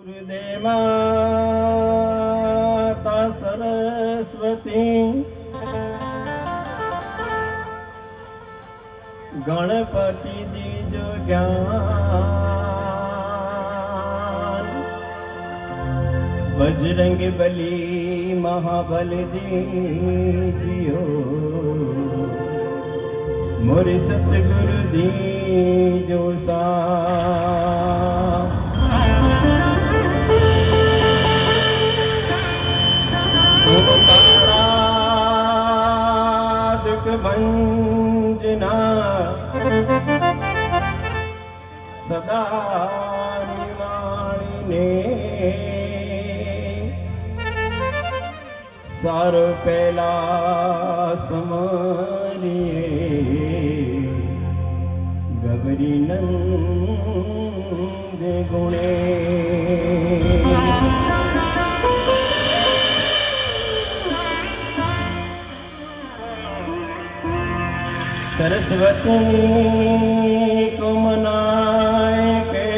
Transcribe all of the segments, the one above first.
गुरुदेव माता सरस्वती गणपति दीजो ज्ञान बजरंग बली महाबल दीजियो मोरे सतगुरु दीजो सा दुख भंजना सदा निवाणीने सारो पहला समरिए गबरी नंद गुणे सरस्वती को मनाए के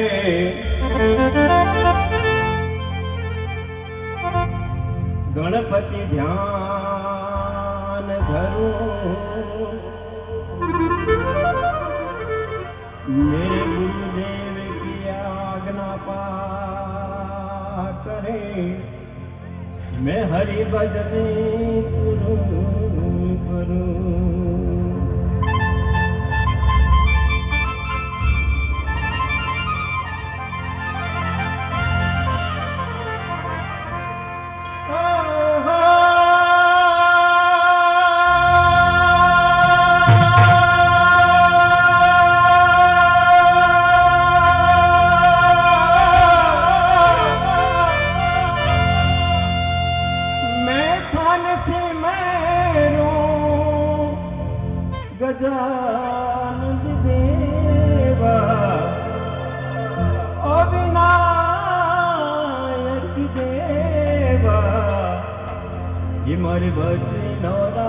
गणपति ध्यान धरो मेरे गुरुदेव की आज्ञा पा करे मैं हरि भजन शुरू करूं। गजानन देवा अविनायक देवा ये मारे बच्चे नौरा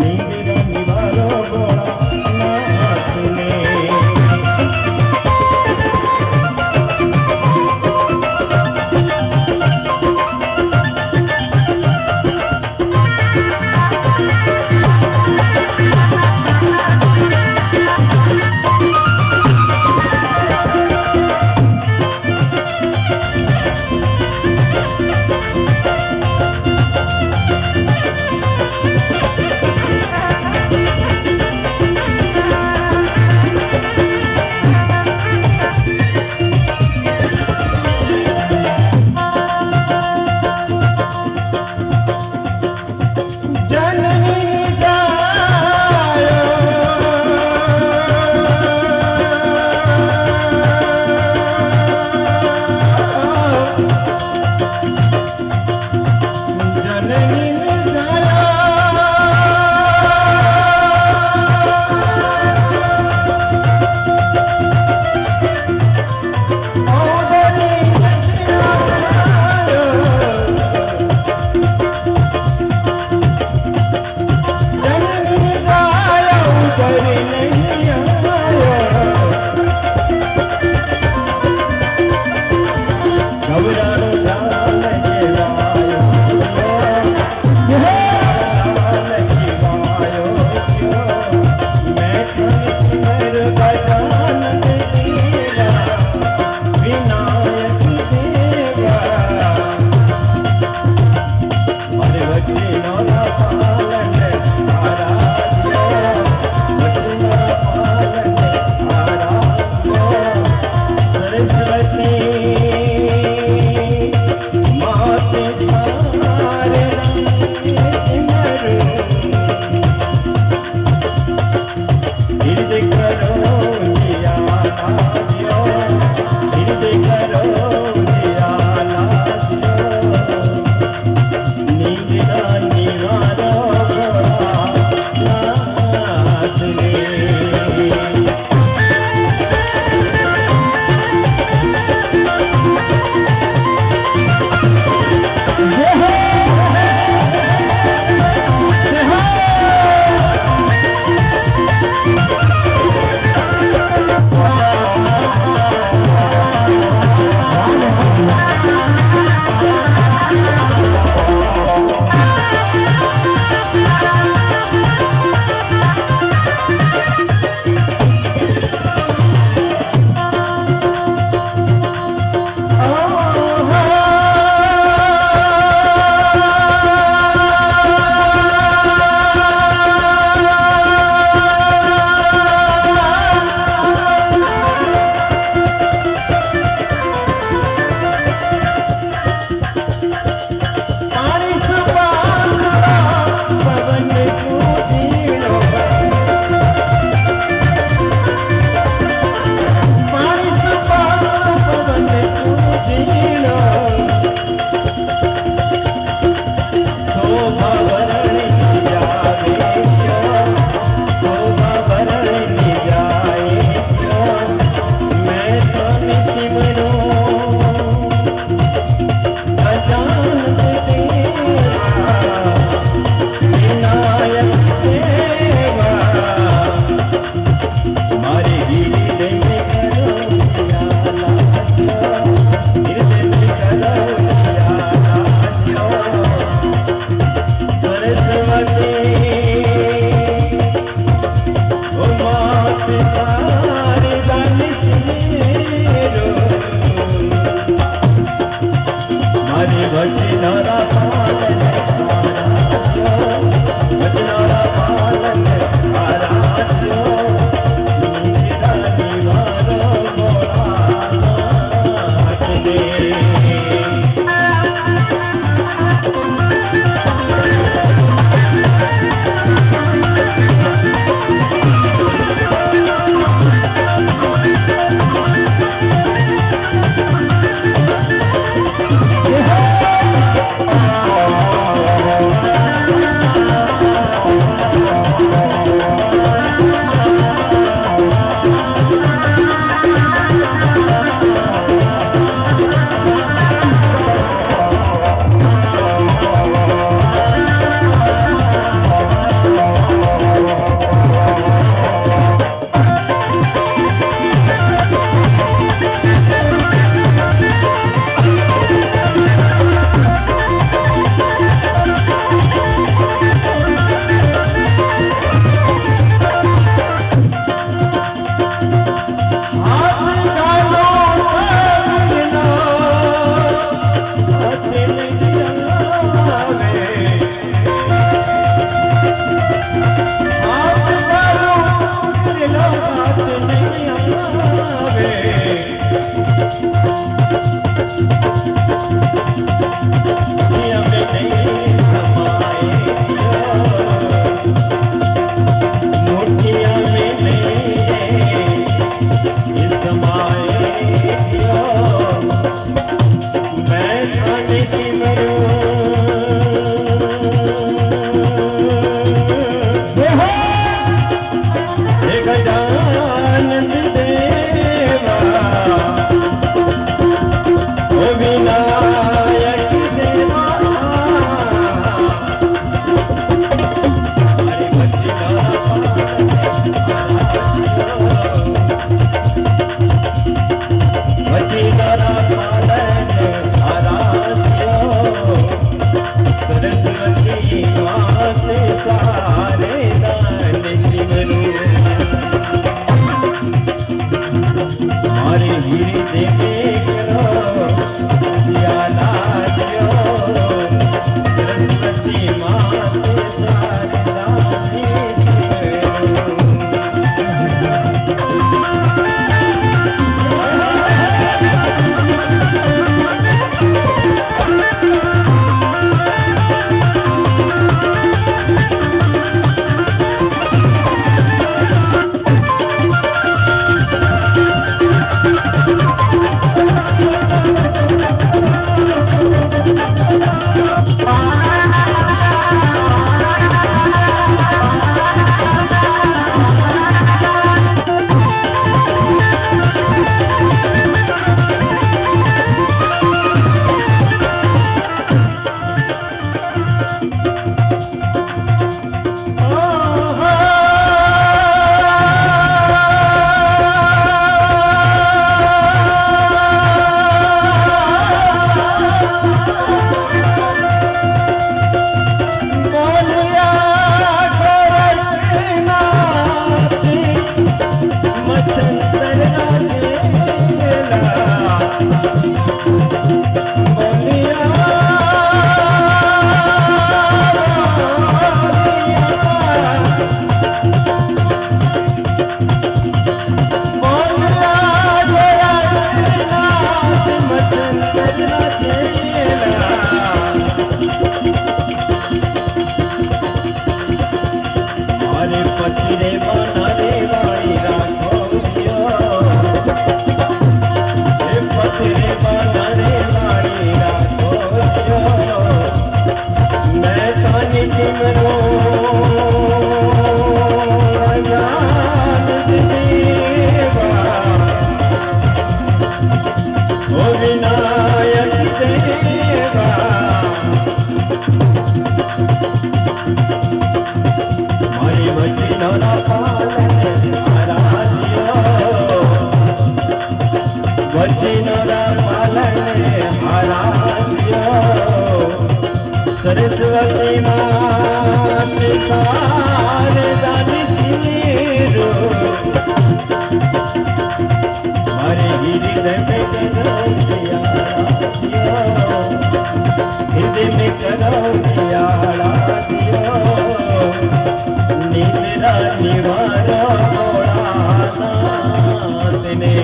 नींद निवारो बोला મારે પતિ રે માના રે વાળી રાખો એ પતિ રે માના રે વાળી રાખો मैं तानी सिमरो जान देवा ओ विनायक देवा मारी वचनो ना पालन हारा दियो वचनो ना पालन हारा दियो सरस्वती मात शारदानी सिरो मारे हृदय में करो दिया हृदय में करो दिया निद्रा निवारो नाथ ने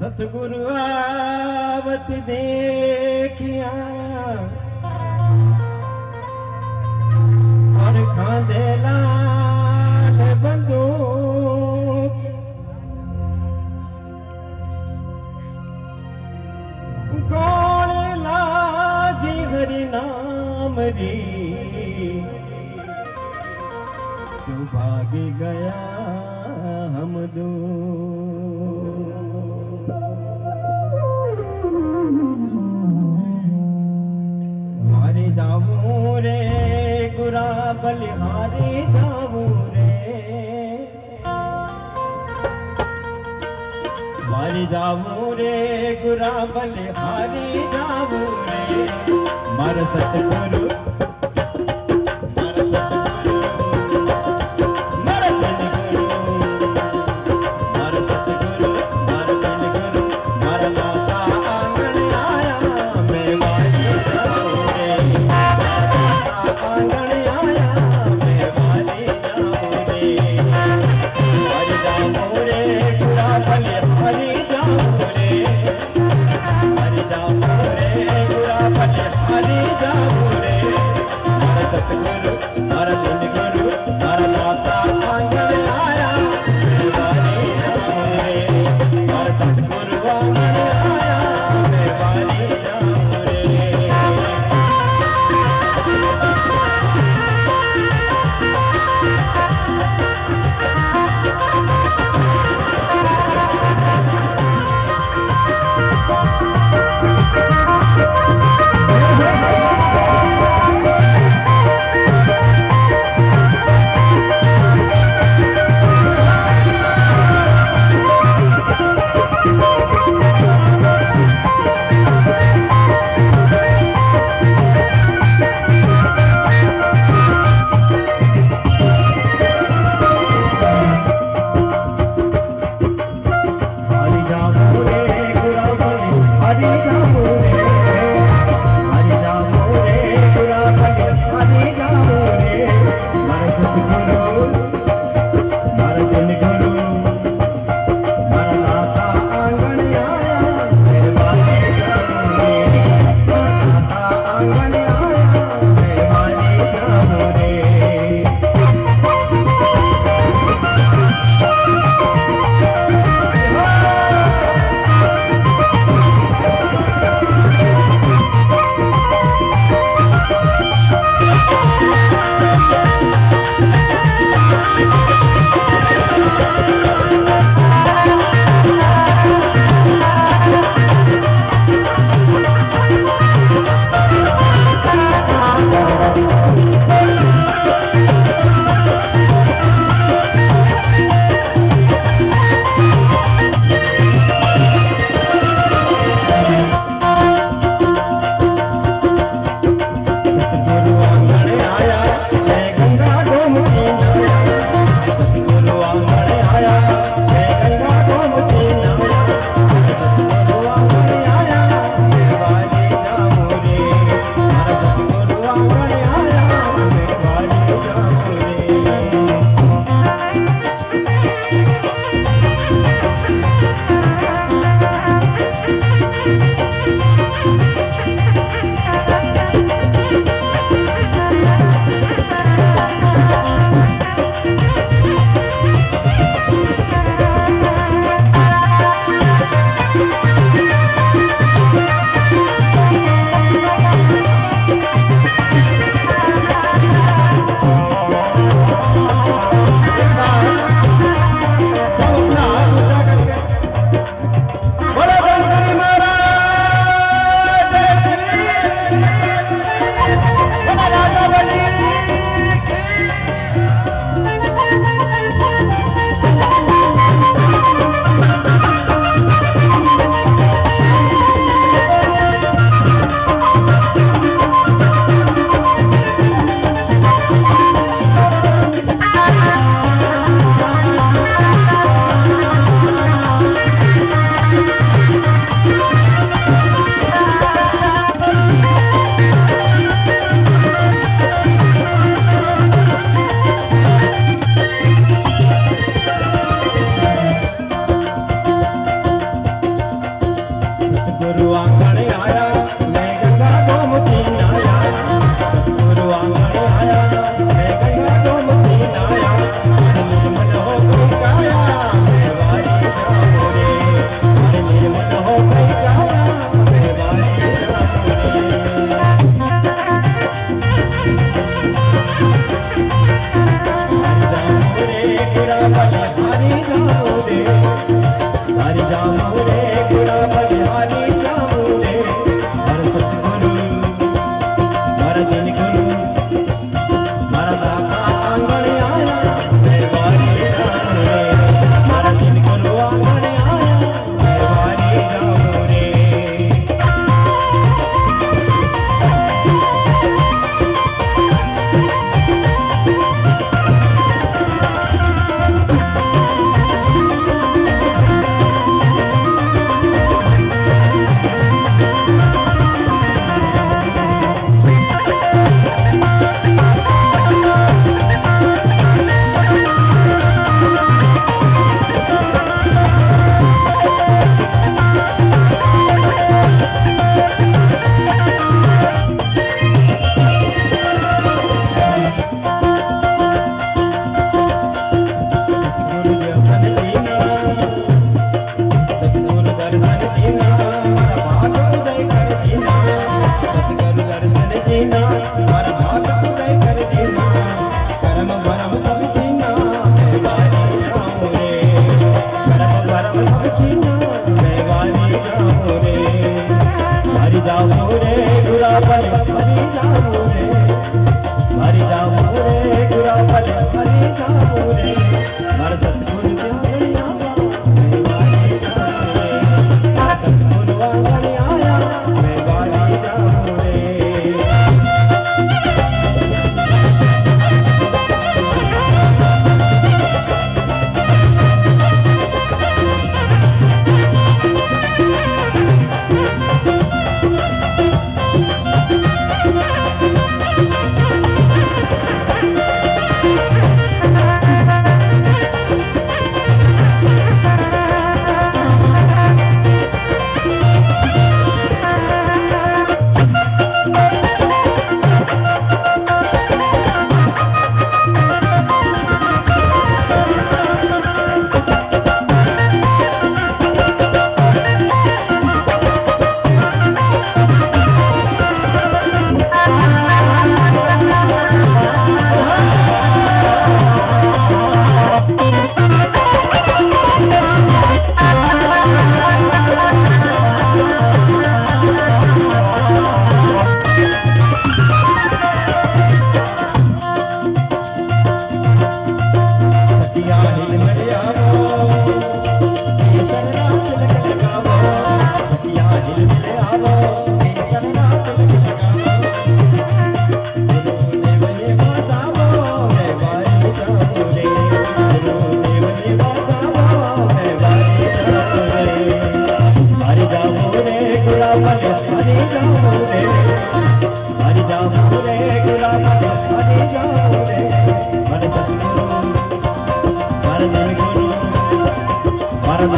सतगुरु आवत देखिया और खांदे लाल बंदूक गोले लागी हरि नाम री तू भागी गया हम दो जाऊं रे गुरा बलिहारी जाऊं रे मारी जाऊं रे गुरा बलिहारी जाऊं रे मार सतगुरु हरी जाऊं रे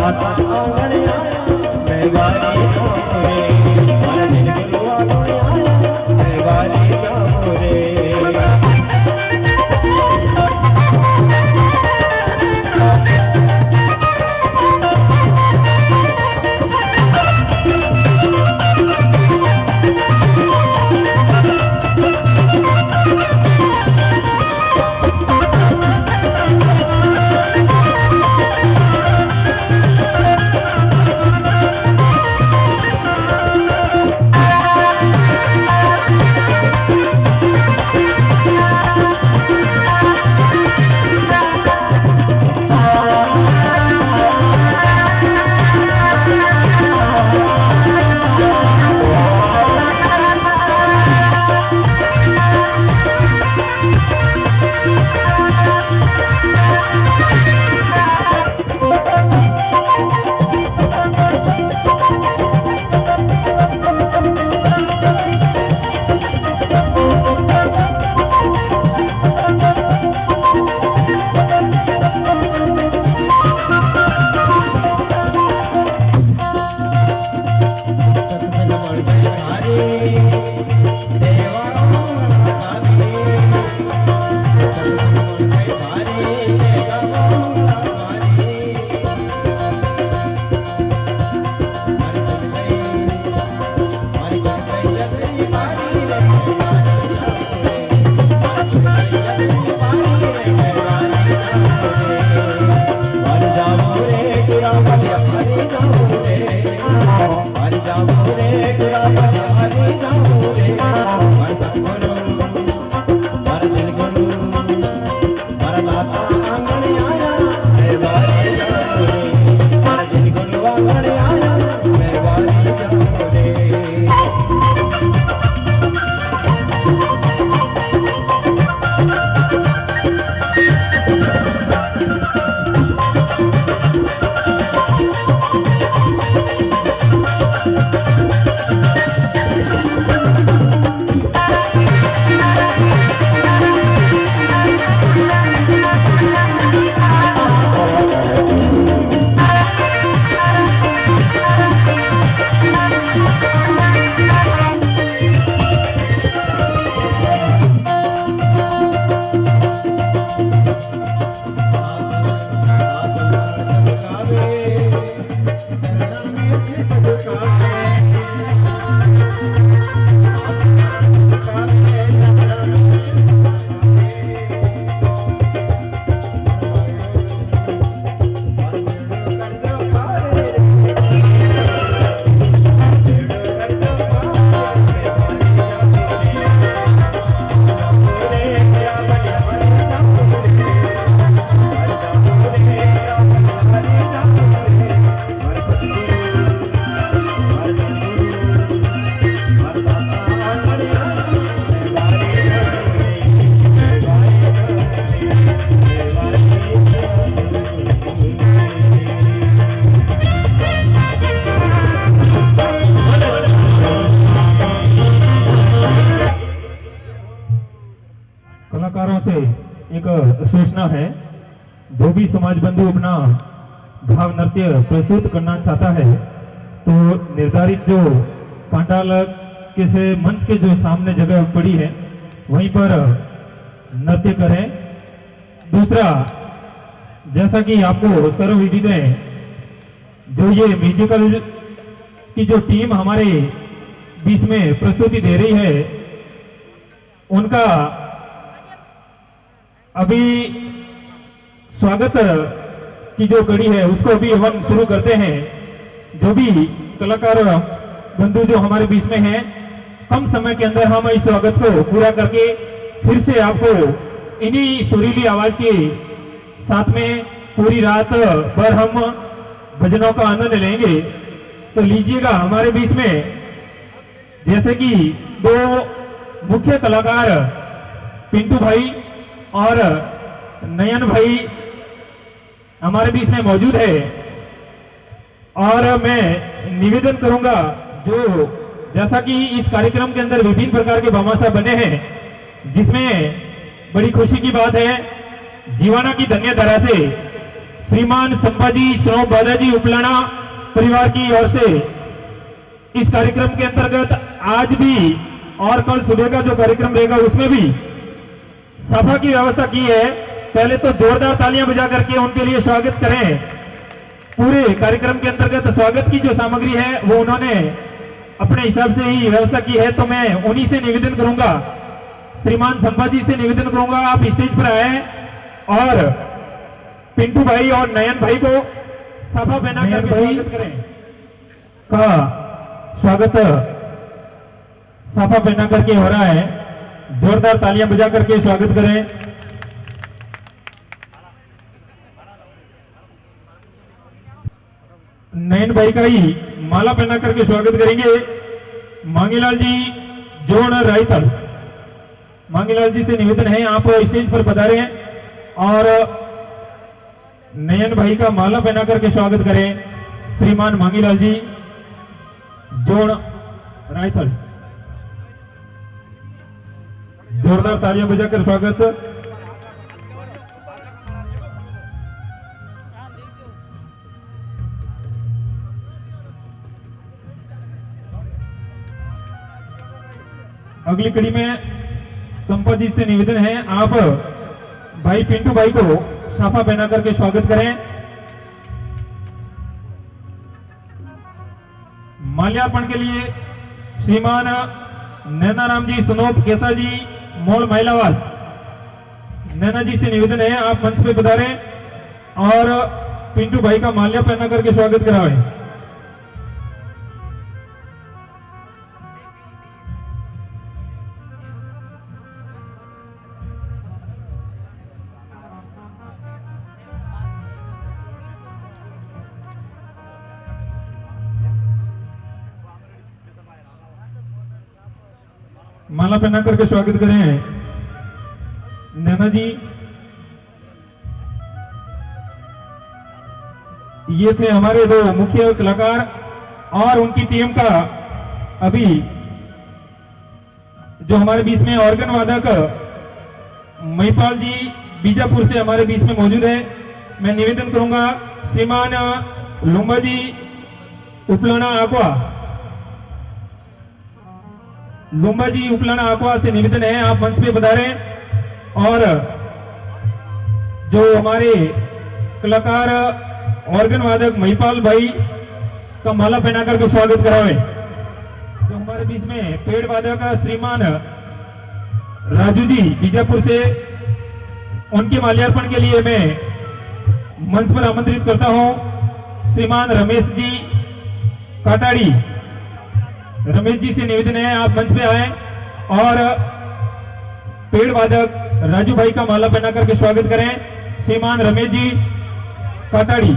माता आंगण आया मैं बारी जाऊं रे मारा दिल गुलवा आया मैं बारी जाऊं रे कलाकारों से एक सूचना है, जो भी समाज बंधु अपना भाव नृत्य प्रस्तुत करना चाहता है तो निर्धारित जो पांडाल के से मंच के जो सामने जगह पड़ी है वहीं पर नृत्य करें। दूसरा, जैसा कि आपको सर्वविदित है, जो ये म्यूजिकल की जो टीम हमारे बीच में प्रस्तुति दे रही है उनका अभी स्वागत की जो कड़ी है उसको अभी हम शुरू करते हैं। जो भी कलाकार बंधु जो हमारे बीच में हैं, कम समय के अंदर हम इस स्वागत को पूरा करके फिर से आपको इन्हीं सुरीली आवाज के साथ में पूरी रात भर हम भजनों का आनंद लेंगे। तो लीजिएगा हमारे बीच में, जैसे कि दो मुख्य कलाकार पिंटू भाई और नयन भाई हमारे बीच में मौजूद है। और मैं निवेदन करूंगा, जो जैसा कि इस कार्यक्रम के अंदर विभिन्न प्रकार के भामाशाह बने हैं, जिसमें बड़ी खुशी की बात है जीवाना की धन्य धरा से श्रीमान संभाजी श्रोफ दादाजी उपलाना परिवार की ओर से इस कार्यक्रम के अंतर्गत आज भी और कल सुबह का जो कार्यक्रम रहेगा उसमें भी सभा की व्यवस्था की है। पहले तो जोरदार तालियां बजा करके उनके लिए स्वागत करें। पूरे कार्यक्रम के अंतर्गत स्वागत की जो सामग्री है वो उन्होंने अपने हिसाब से ही व्यवस्था की है, तो मैं उन्हीं से निवेदन करूंगा, श्रीमान संभाजी से निवेदन करूंगा आप स्टेज पर आए और पिंटू भाई और नयन भाई को सभा बना कर स्वागत करें। का स्वागत सभा बना करके हो रहा है, जोरदार तालियां बजा करके स्वागत करें। नयन भाई का ही माला पहना करके स्वागत करेंगे मांगीलाल जी जोन रायतल। मांगीलाल जी से निवेदन है आप स्टेज पर पधारे हैं और नयन भाई का माला पहना करके स्वागत करें श्रीमान मांगीलाल जी जोन रायतल। जोरदार तालियां बजाकर स्वागत। अगली कड़ी में संपत जी से निवेदन है आप भाई पिंटू भाई को साफा पहना करके स्वागत करें। माल्यार्पण के लिए श्रीमान नैनाराम जी सनोप केसा जी मोल महिलावास, नैना जी से निवेदन है आप मंच पे पधारें और पिंटू भाई का माल्या पहना करके स्वागत करावें। माला पहना करके स्वागत करें नैना जी। ये थे हमारे दो मुख्य कलाकार और उनकी टीम का अभी जो हमारे बीच में ऑर्गन वादक महिपाल जी बीजापुर से हमारे बीच में मौजूद है। मैं निवेदन करूंगा श्रीमान लुम्बा जी उपलाना आकवा, लुम्बा जी उपलाना आकवा से निवेदन है आप मंच पे पधारें और जो हमारे कलाकार ऑर्गन वादक महिपाल भाई का माला पहना करके स्वागत करावे। जो हमारे बीच में पेड़ वादक श्रीमान राजू जी बीजापुर से, उनके माल्यार्पण के लिए मैं मंच पर आमंत्रित करता हूं श्रीमान रमेश जी काटाड़ी। रमेश जी से निवेदन है आप मंच पे आए और पेड़ वादक राजू भाई का माला पहना करके स्वागत करें श्रीमान रमेश जी काटाड़ी।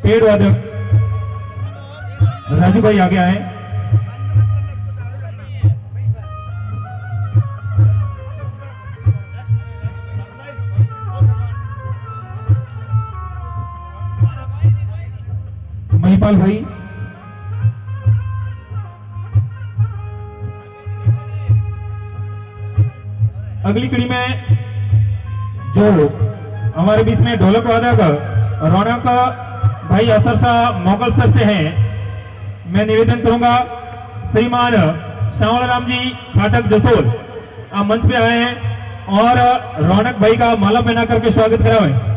पेड़ वादक राजू भाई आगे आए। महिपाल भाई, अगली कड़ी में जो हमारे बीच में ढोलक वादक रौनक भाई असर शाह मोगल सर से हैं, मैं निवेदन करूंगा श्रीमान श्यामल राम जी फाटक जसोल आप मंच पे आए हैं और रौनक भाई का माला पहना करके स्वागत करावें।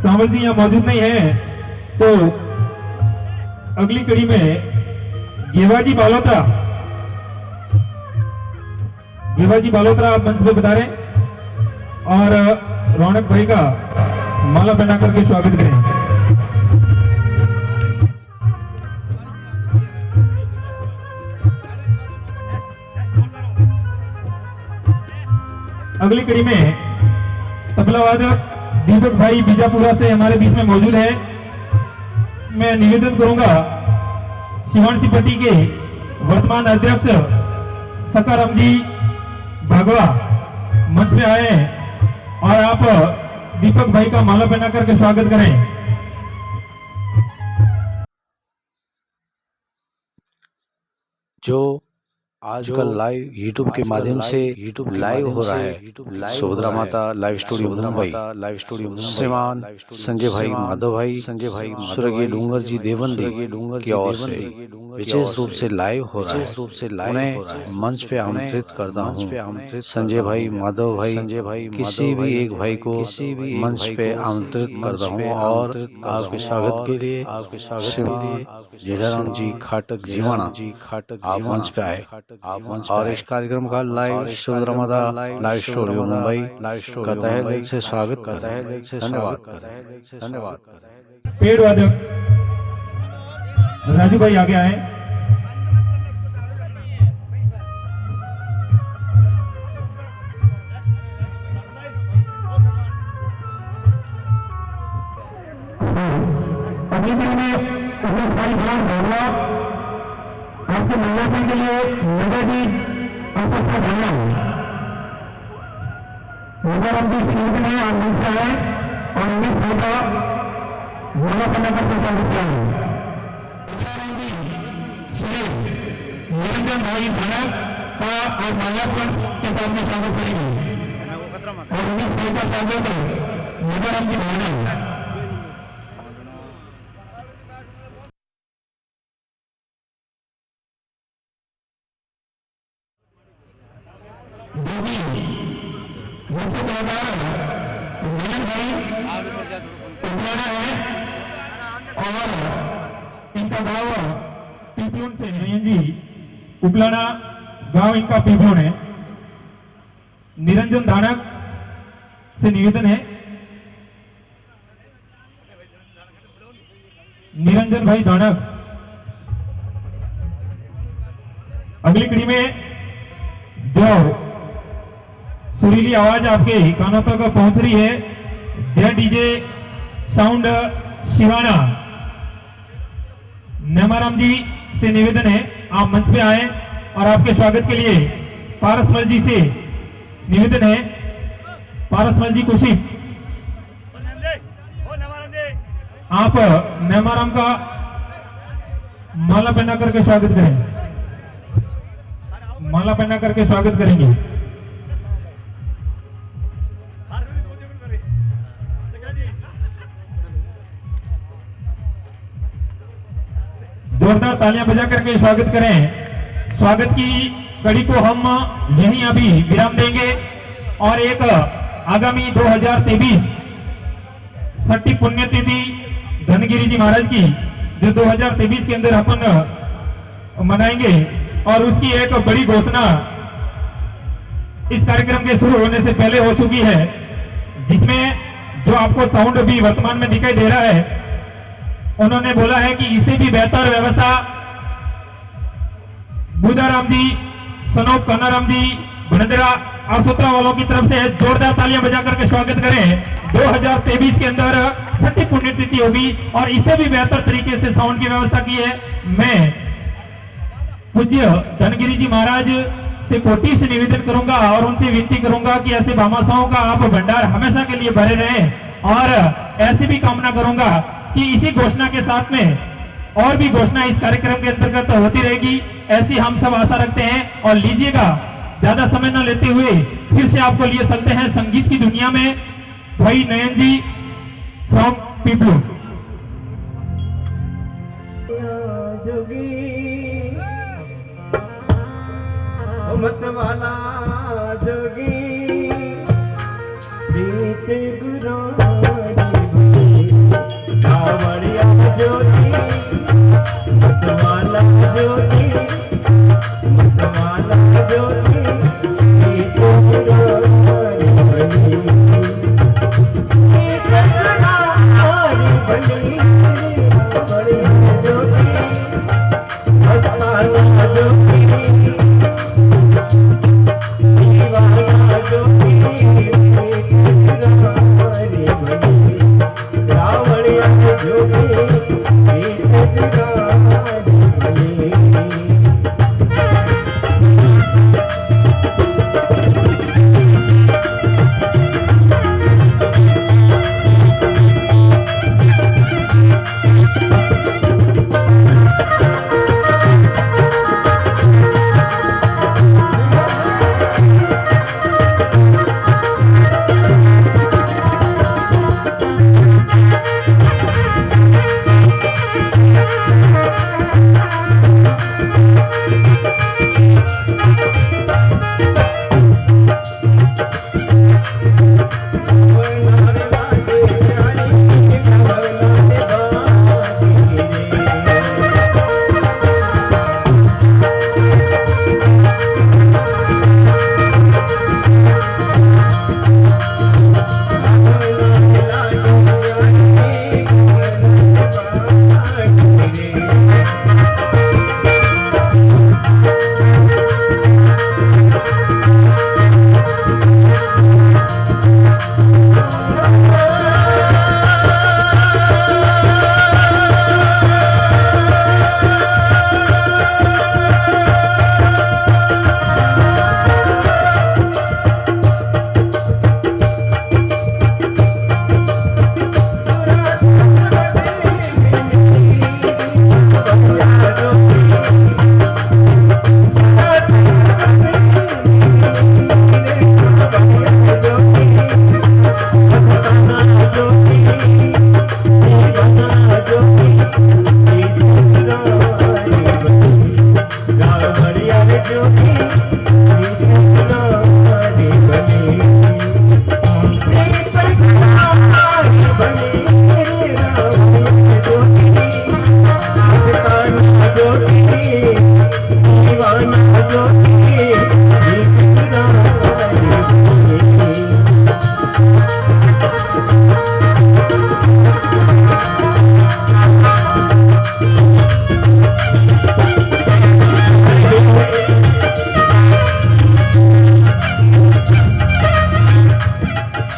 सावल जी यहाँ मौजूद नहीं है तो अगली कड़ी में गेवाजी बालोत्रा, गेवाजी बालोत्रा आप मंच पे बता रहे और रौनक भाई का माला पहना करके स्वागत करें। अगली कड़ी में तबला वादक दीपक भाई बीजापुरा से हमारे बीच में मौजूद है। मैं निवेदन करूंगा शिवानसी पट्टी के वर्तमान अध्यक्ष सकाराम जी भागवा मंच पे आए हैं और आप दीपक भाई का माला पहना करके स्वागत करें। जो आजकल लाइव यूट्यूब के माध्यम से लाइव हो रहा है सुभद्रा माता लाइव स्टूडियो मुंबई श्रीमान संजय भाई माधव भाई स्वर्गीय डूंगर जी देवंदी की ओर से विशेष रूप से लाइव हो रहा है। उन्हें मंच पे आमंत्रित करता हूँ। संजय भाई माधव भाई किसी भी एक भाई को मंच पे आमंत्रित करता हूँ और आपके स्वागत के लिए श्रीमान जेठाराम जी खाटक जीवाना आप मंच पे आए और इस कार्यक्रम का लाइव सुभद्रा माता लाइव स्टूडियो मुंबई का तहे दिल से स्वागत करता है। धन्यवाद। पेड़ वादक राजू भाई आगे आए। अगली दिन में आपके मूल्यांकन के लिए नगर जी अवसर से बोलना नगर हम जिस निवेदन है आप मंच पर आए और उन्नीस भाई का माला पहना करके स्वागत किया है। निरंजन भाई धनक का आप माल्यार्पण के सामने स्वागत करेंगे और उन्नीस भाई का स्वागत नगर हम जी भावना और इनका गांव पीपलोन से नयन जी उपलाना गांव इनका पीपलोन है। निरंजन दानक से निवेदन है निरंजन भाई दानक। अगली कड़ी में जो सुरीली आवाज आपके कानों तक पहुंच रही है जय डीजे साउंड शिवाना नेमाराम जी से निवेदन है आप मंच पे आए और आपके स्वागत के लिए पारसमल जी से निवेदन है पारसमल जी कुशी आप नेमाराम का माला पहना करके स्वागत करें। माला पहना करके स्वागत करेंगे। जोरदार तालियां बजा करके स्वागत करें। स्वागत की कड़ी को हम यहीं अभी विराम देंगे और एक आगामी 2023 छठी पुण्यतिथि धनगिरी जी महाराज की जो 2023 के अंदर अपन मनाएंगे और उसकी एक बड़ी घोषणा इस कार्यक्रम के शुरू होने से पहले हो चुकी है जिसमें जो आपको साउंड भी वर्तमान में दिखाई दे रहा है उन्होंने बोला है कि इसे भी बेहतर व्यवस्था बुधाराम जी सनोप कन्नाराम जी भनदरा आसोत्रा वालों की तरफ से जोरदार तालियां बजा करके स्वागत करें। 2023 के अंदर छठी पुण्यतिथि होगी और इसे भी बेहतर तरीके से साउंड की व्यवस्था की है। मैं पूज्य धनगिरी जी महाराज से कोटि से निवेदन करूंगा और उनसे विनती करूंगा कि ऐसे भामाशाहों का आप भंडार हमेशा के लिए भरे रहें और ऐसी भी कामना करूंगा कि इसी घोषणा के साथ में और भी घोषणा इस कार्यक्रम के अंतर्गत होती रहेगी ऐसी हम सब आशा रखते हैं। और लीजिएगा ज्यादा समय न लेते हुए फिर से आपको लिए चलते हैं संगीत की दुनिया में भाई नयन जी फ्रॉम पीपलू। मत वाला जोगी बीच गुरु कावड़िया जोगी मत वाला जोगी बीच गुरु जोगी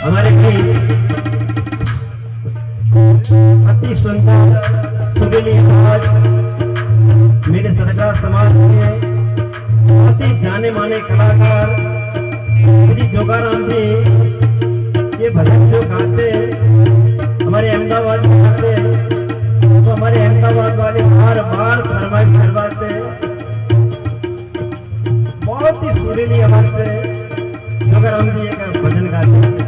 हमारे बीच अति सुंदर सुरीली आवाज मेरे सरकार समाज के बहुत ही जाने माने कलाकार श्री जोगाराम जी, ये भजन जो गाते हमारे अहमदाबाद में गाते तो हमारे अहमदाबाद वाले बार बार फरमाइश करवाते, बहुत ही सुरीली आवाज से जोगाराम जी का भजन गाते।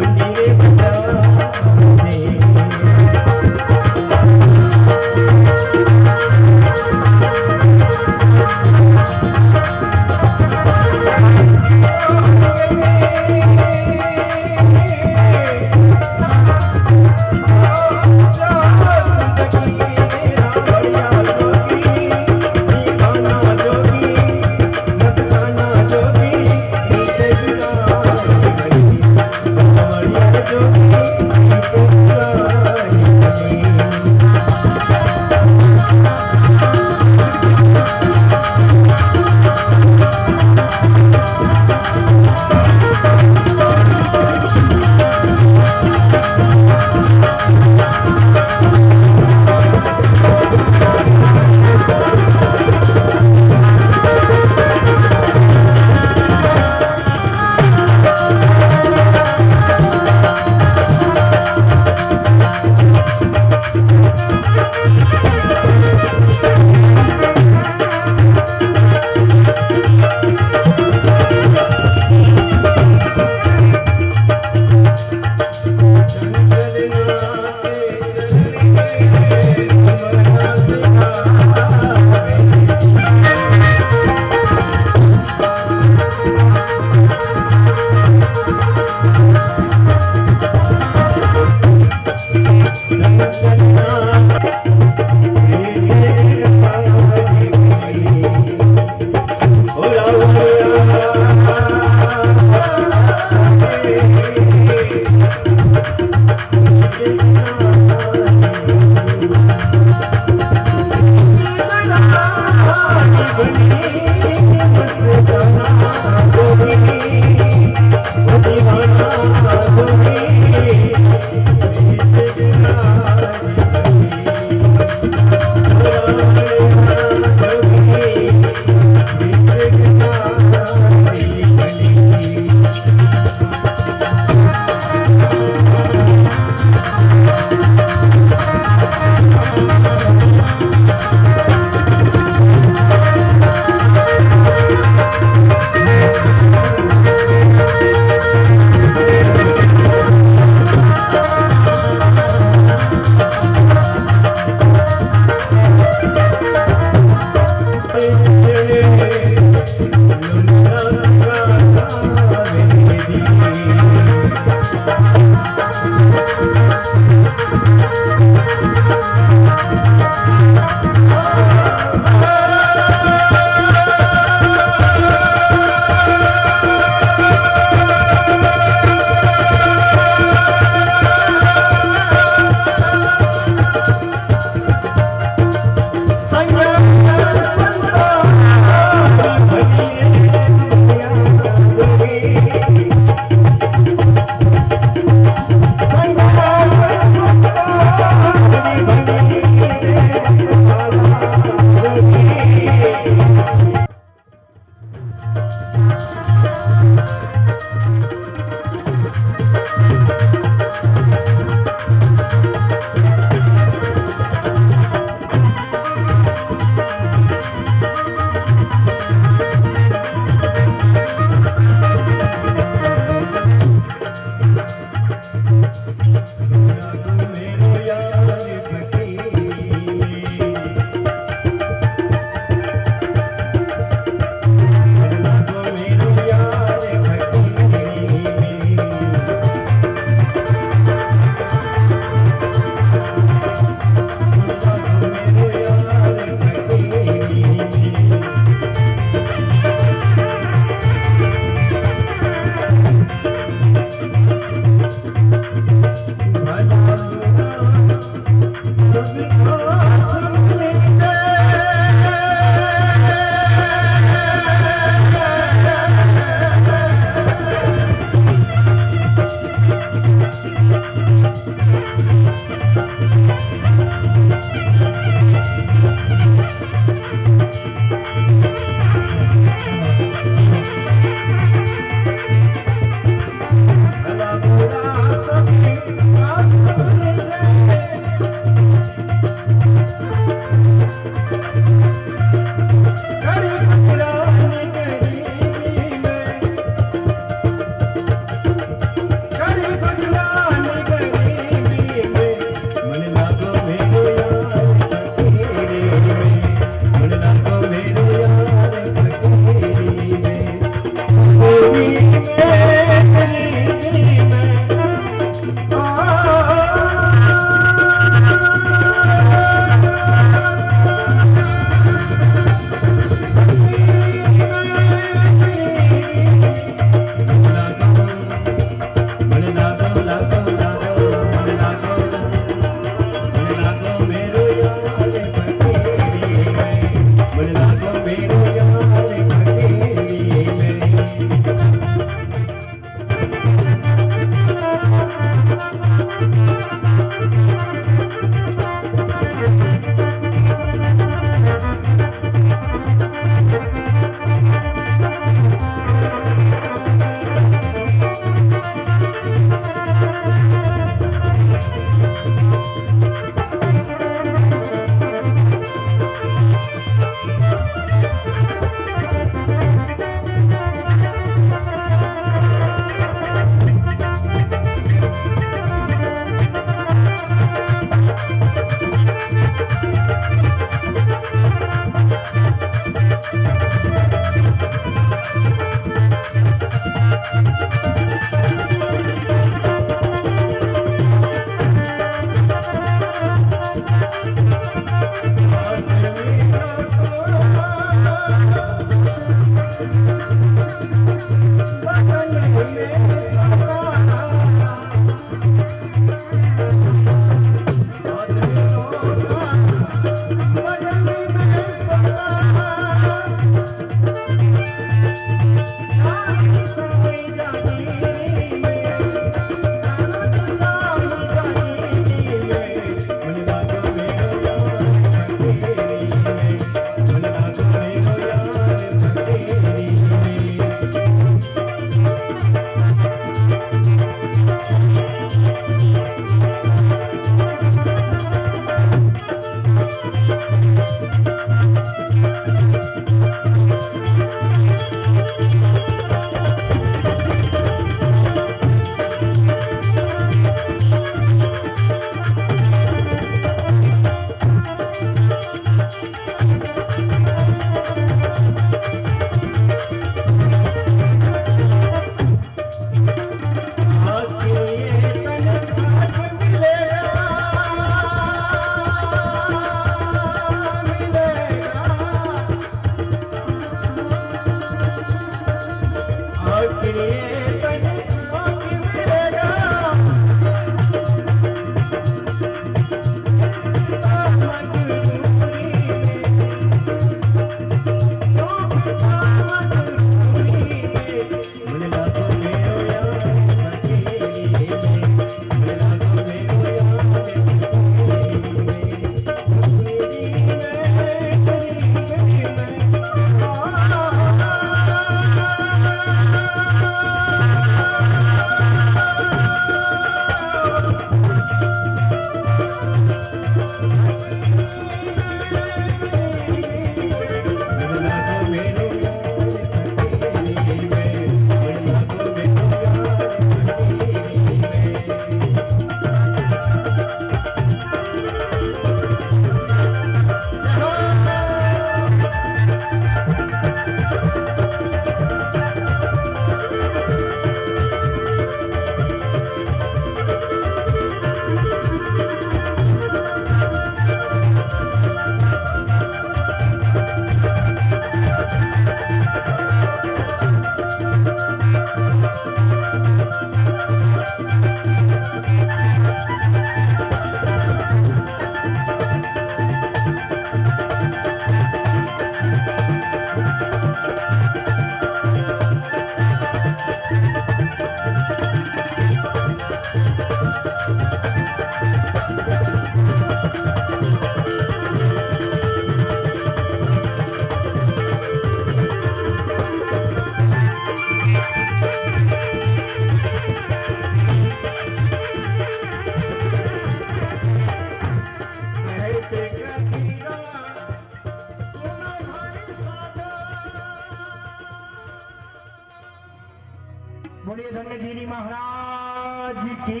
बोलिए धन्यगिरी महाराज की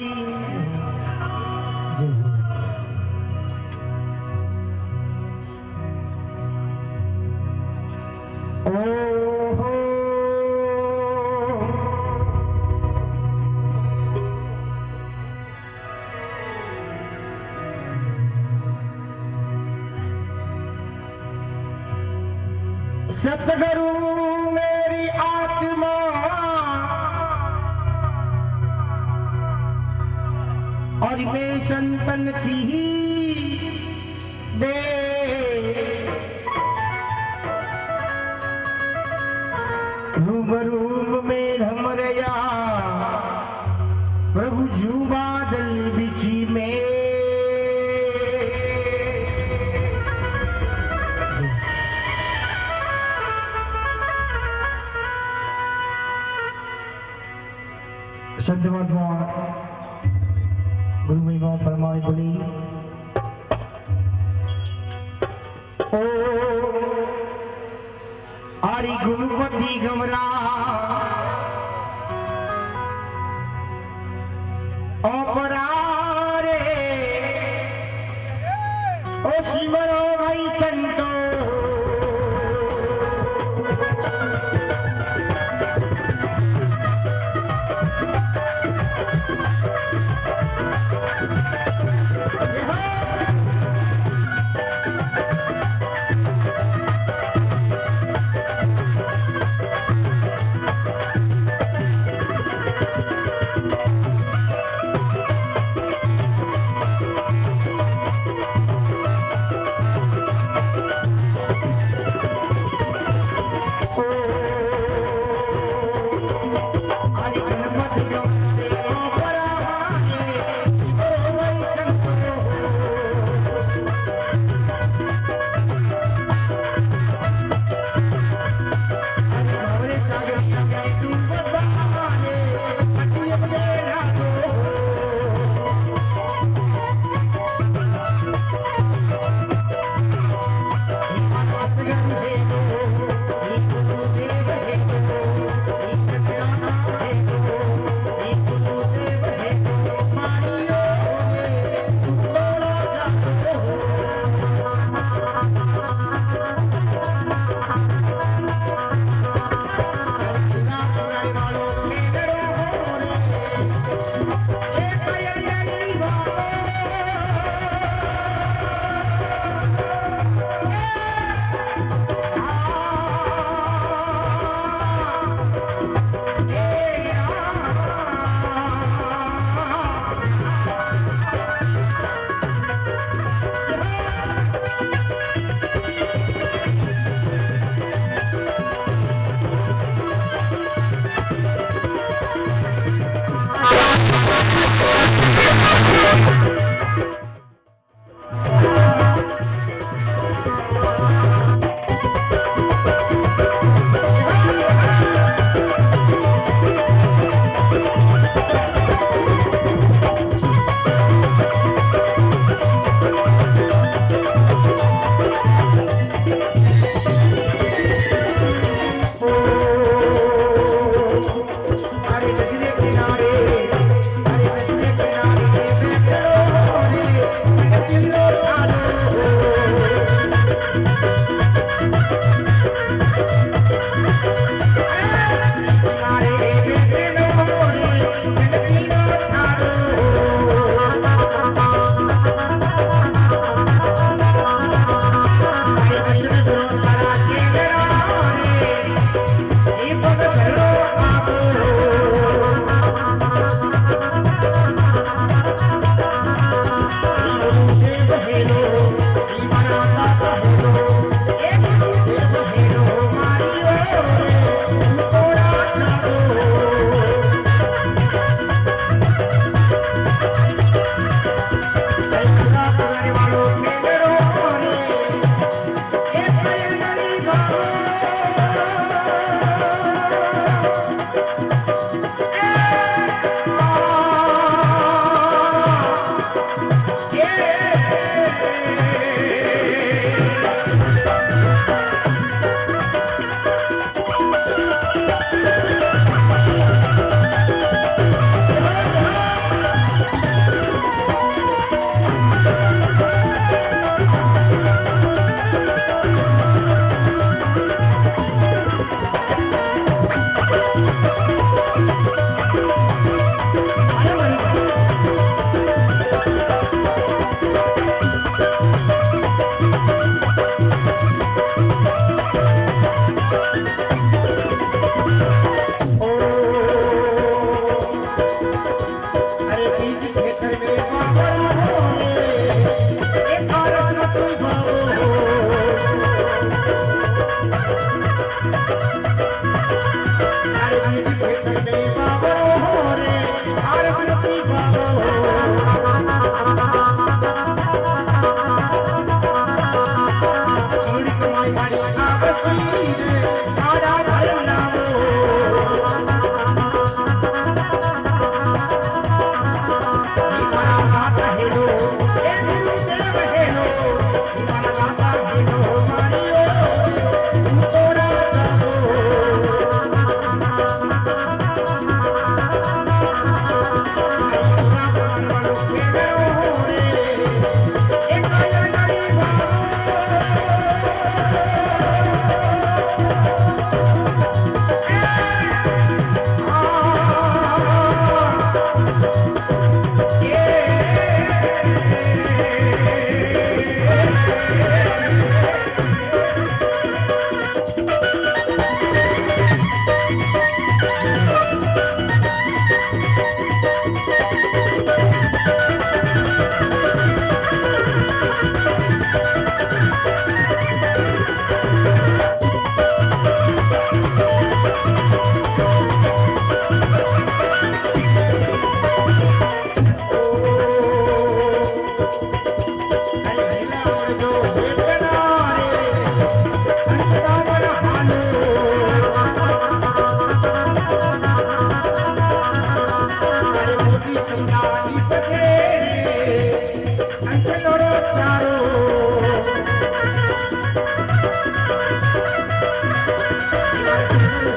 जय। ओहो सतगुरु मेरी आत्मा और मैं संतन की दे रूम रूम में हमरया प्रभु जू बादल बिची में संतवात्मा गुरु महिमा परमाय बोली ओ आरी गुणपति गमरा अपरारे ओ सिमरो भाई संतो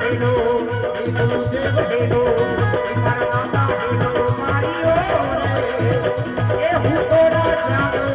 हेलो हे गुरुदेव हेलो परमात्मा हेलो मारियो रे ए हुकोरा जाओ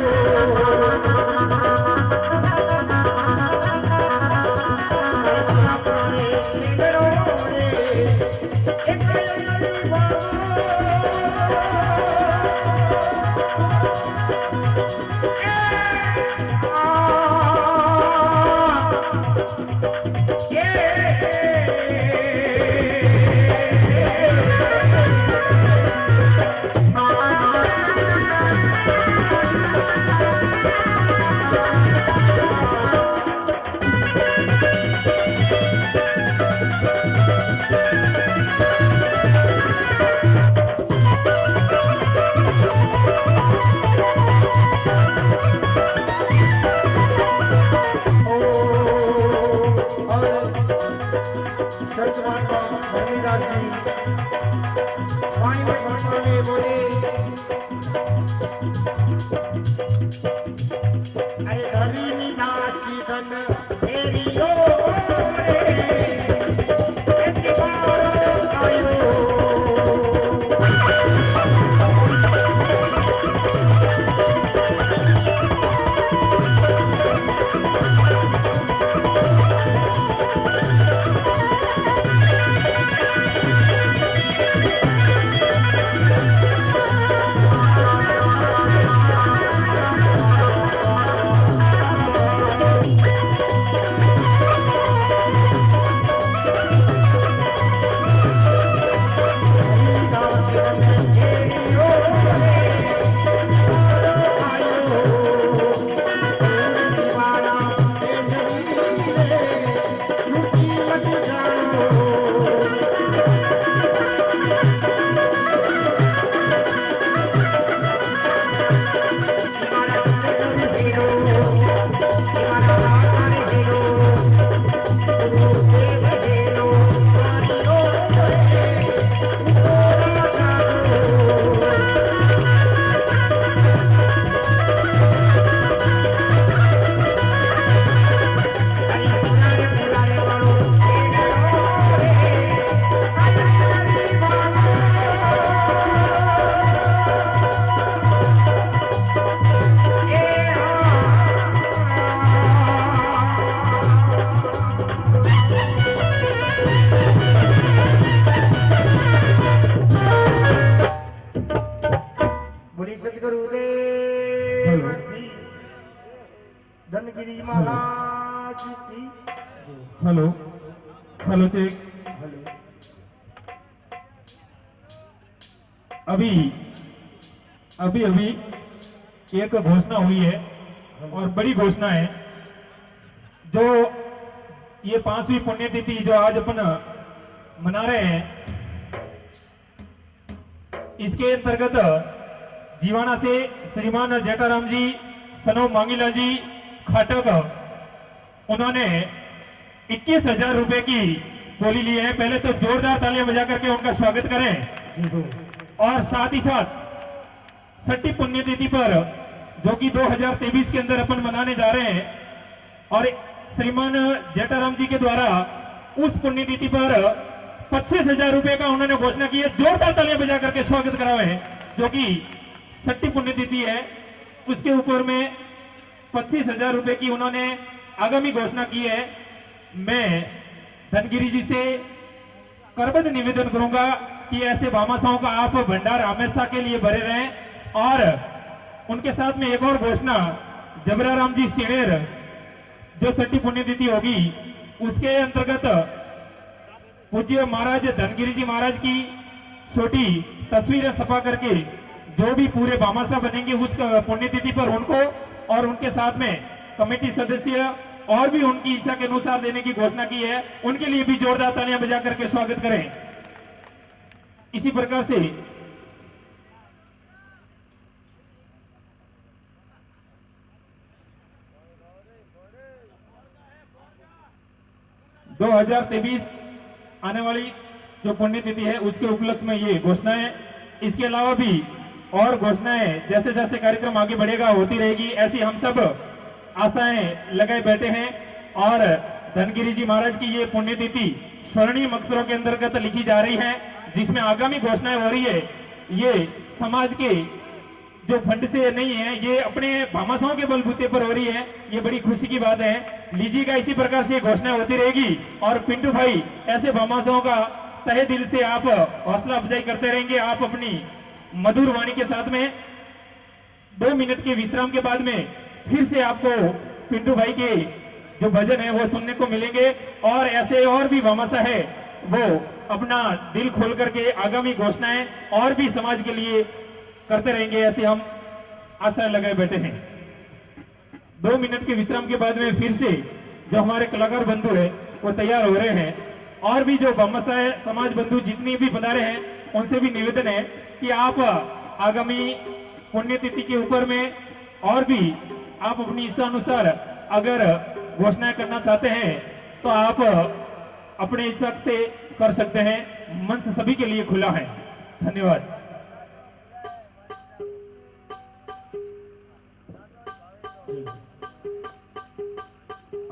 धनगिरी महाराज की हेलो हेलो चेक। अभी अभी अभी एक घोषणा हुई है और बड़ी घोषणा है। जो ये 5वीं पुण्यतिथि जो आज अपन मना रहे हैं, इसके अंतर्गत जीवाना से श्रीमान जेठाराम जी सनो मांगीलाल जी खाटक, उन्होंने 21,000 रुपए की बोली ली है। पहले तो जोरदार तालियां बजा करके उनका स्वागत करें। और साथ ही साथ 6ठी पुण्यतिथि पर जो कि 2023 के अंदर अपन मनाने जा रहे हैं, और श्रीमान जेठाराम जी के द्वारा उस पुण्यतिथि पर 25,000 रुपए का उन्होंने घोषणा की है। जोरदार तालियां बजा करके स्वागत करावे हैं। जो कि 6ठी पुण्यतिथि है, उसके ऊपर में 25,000 रुपए की उन्होंने आगामी घोषणा की है। मैं धनगिरी जी से करबद्ध निवेदन करूंगा कि ऐसे भामाशाहों का आप भंडार हमेशा के लिए भरे रहें। और उनके साथ में एक और घोषणा, जबराराम जी सिणेर जो 6ठी पुण्यतिथि होगी, उसके अंतर्गत पूज्य महाराज धनगिरी जी महाराज की छोटी तस्वीरें छपा करके जो भी पूरे भामाशाह बनेंगे उस पुण्यतिथि पर उनको और उनके साथ में कमेटी सदस्य और भी उनकी इच्छा के अनुसार देने की घोषणा की है। उनके लिए भी जोरदार तालियां बजा करके स्वागत करें। इसी प्रकार से दो 2023 आने वाली जो पुण्यतिथि है उसके उपलक्ष्य में ये घोषणाएं, इसके अलावा भी और घोषणाएं जैसे जैसे कार्यक्रम आगे बढ़ेगा होती रहेगी, ऐसी हम सब आशाएं लगाए बैठे हैं। और धनगिरी जी महाराज की ये पुण्यतिथि स्वर्णिम अक्षरों के अंतर्गत लिखी जा रही है, जिसमें आगामी घोषणाएं हो रही है। ये समाज के जो फंड से नहीं है, ये अपने भामाशाहों के बलबूते पर हो रही है। ये बड़ी खुशी की बात है। लीजिएगा, इसी प्रकार से घोषणा होती रहेगी और पिंटू भाई ऐसे भामाशाहों का तहे दिल से आप हौसला अफजाई करते रहेंगे। आप अपनी मधुर वाणी के साथ में 2 मिनट के विश्राम के बाद में फिर से आपको पिंटू भाई के जो भजन है वो सुनने को मिलेंगे और ऐसे और भी भामाशाह है वो अपना दिल खोल करके आगामी घोषणाएं और भी समाज के लिए करते रहेंगे, ऐसे हम आशा लगाए बैठे हैं। 2 मिनट के विश्राम के बाद में फिर से जो हमारे कलाकार बंधु है वो तैयार हो रहे हैं और भी जो भामाशाह समाज बंधु जितनी भी पधारे हैं उनसे भी निवेदन है कि आप आगामी पुण्यतिथि के ऊपर में और भी आप अपनी इच्छा अनुसार अगर घोषणाएं करना चाहते हैं तो आप अपने इच्छा से कर सकते हैं। मंच सभी के लिए खुला है। धन्यवाद।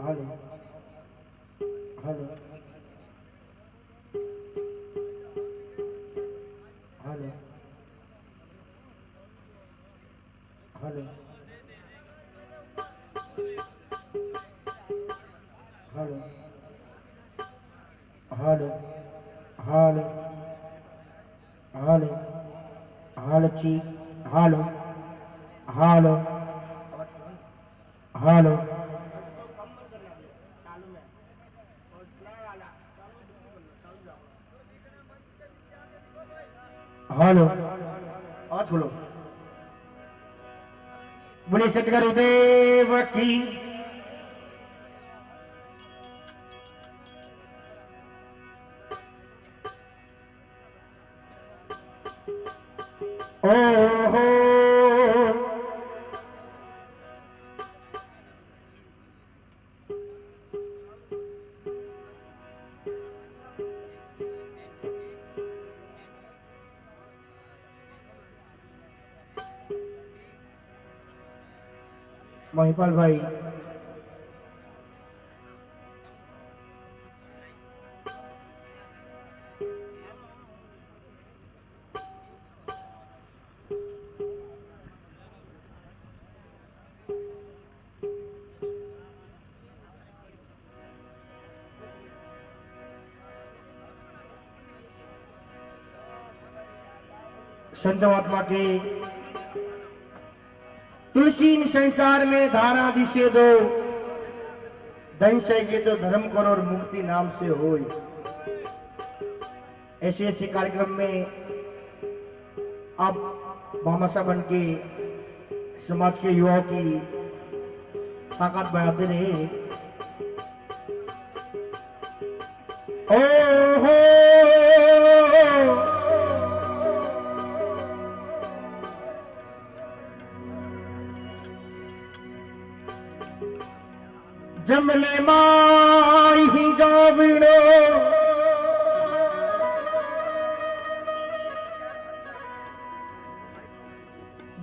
Hello hello hello hello hello hello hello hello hello ची हेलो हेलो हेलो हेलो आज बोलो। बोले सतगुरुदेव की ओहो महिपाल भाई संत महात्मा के तुलसी संसार में धारा दिशे दो, धन से तो धर्म करो और मुक्ति नाम से हो। ऐसे ऐसे कार्यक्रम में आप भामाशाह बन के समाज के युवाओं की ताकत बढ़ाते रहे। ओहो जमले माई ही जाविड़ो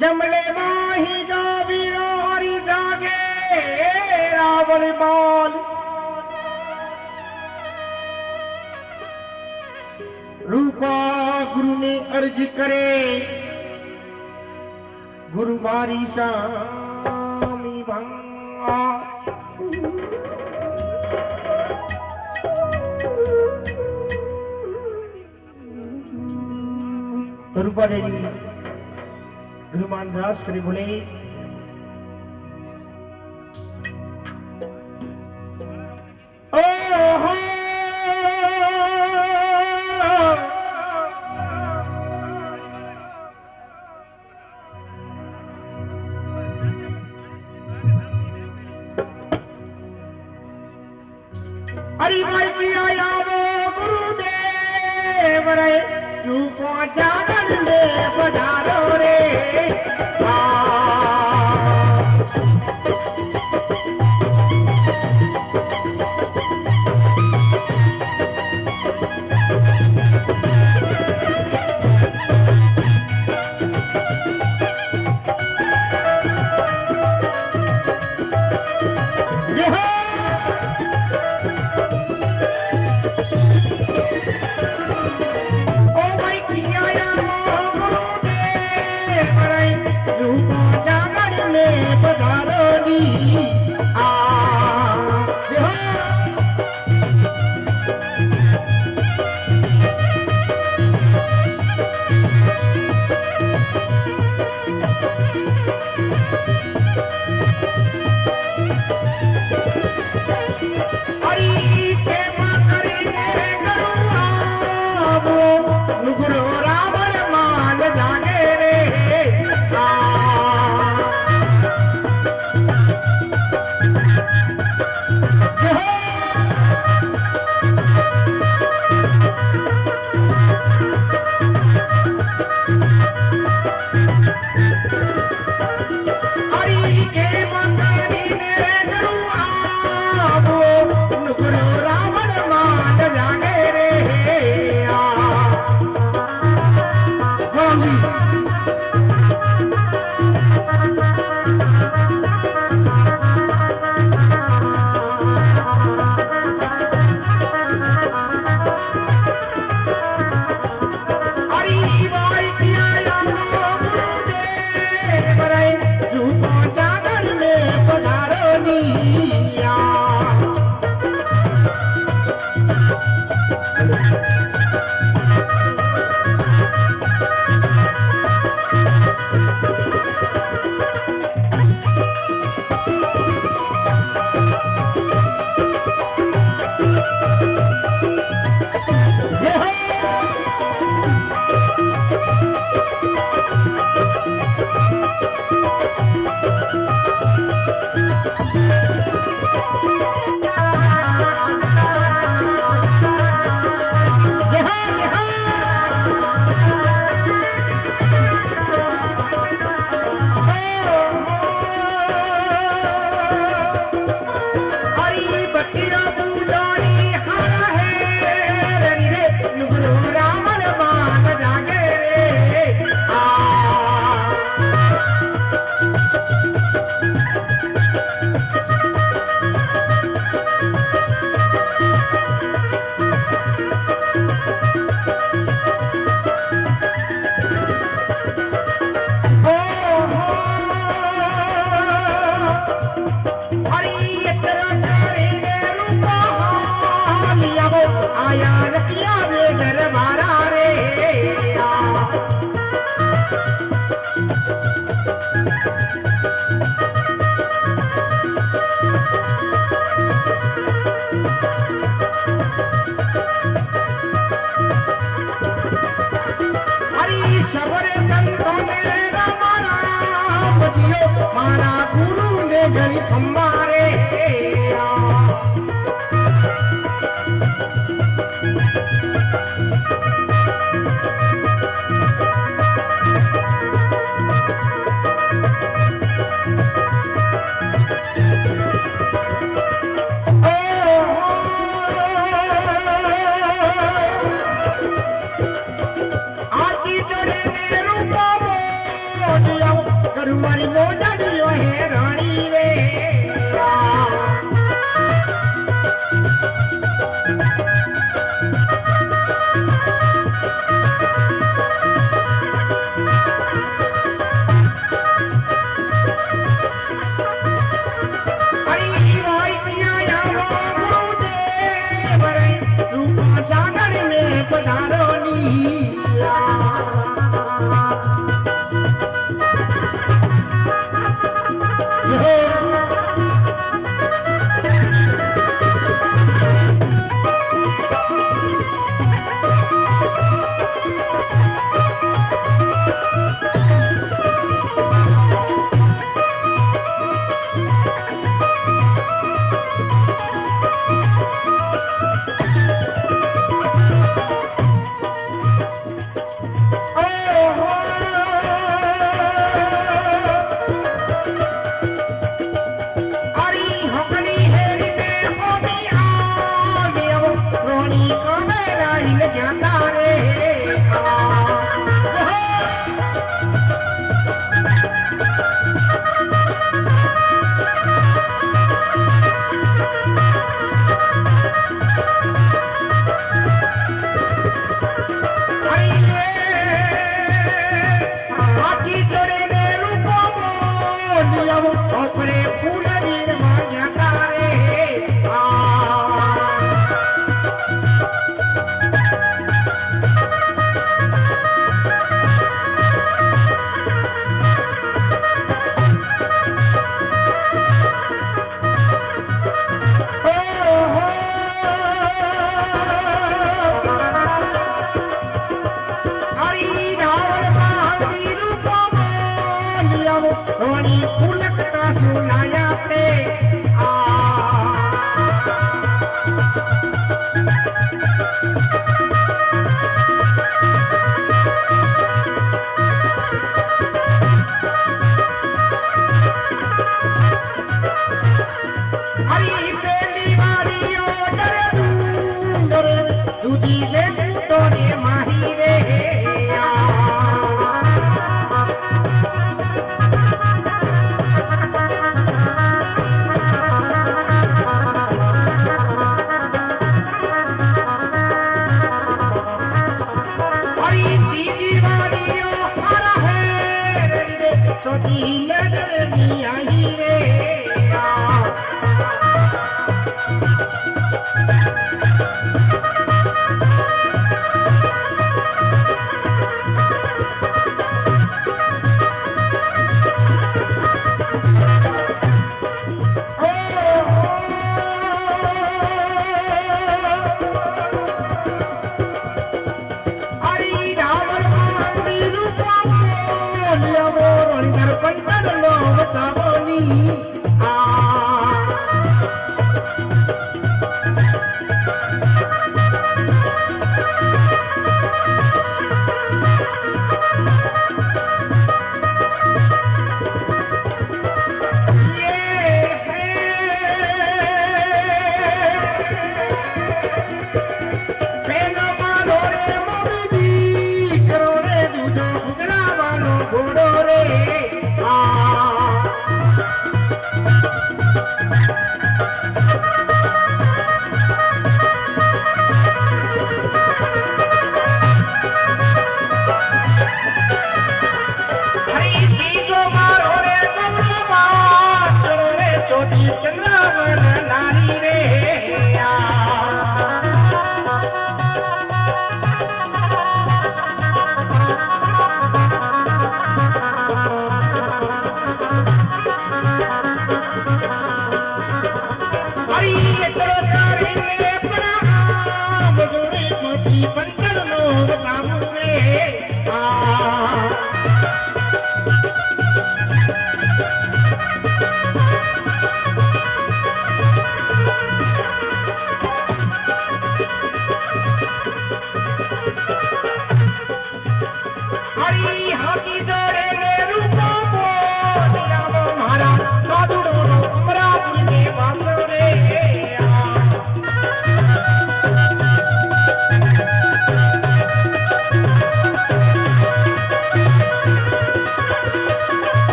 जमले माही जाविड़ो हरि जागे रावण बाल रूपा गुरु ने अर्ज करे गुरु मारी सामी भंगा रूपा देवी गुरुमान दास करे बोले ओहो अरे भाई की आया वो गुरुदेव रे रूप जागन ले पधारो रे दिवालियो डर दूधी ले तोरे माही रे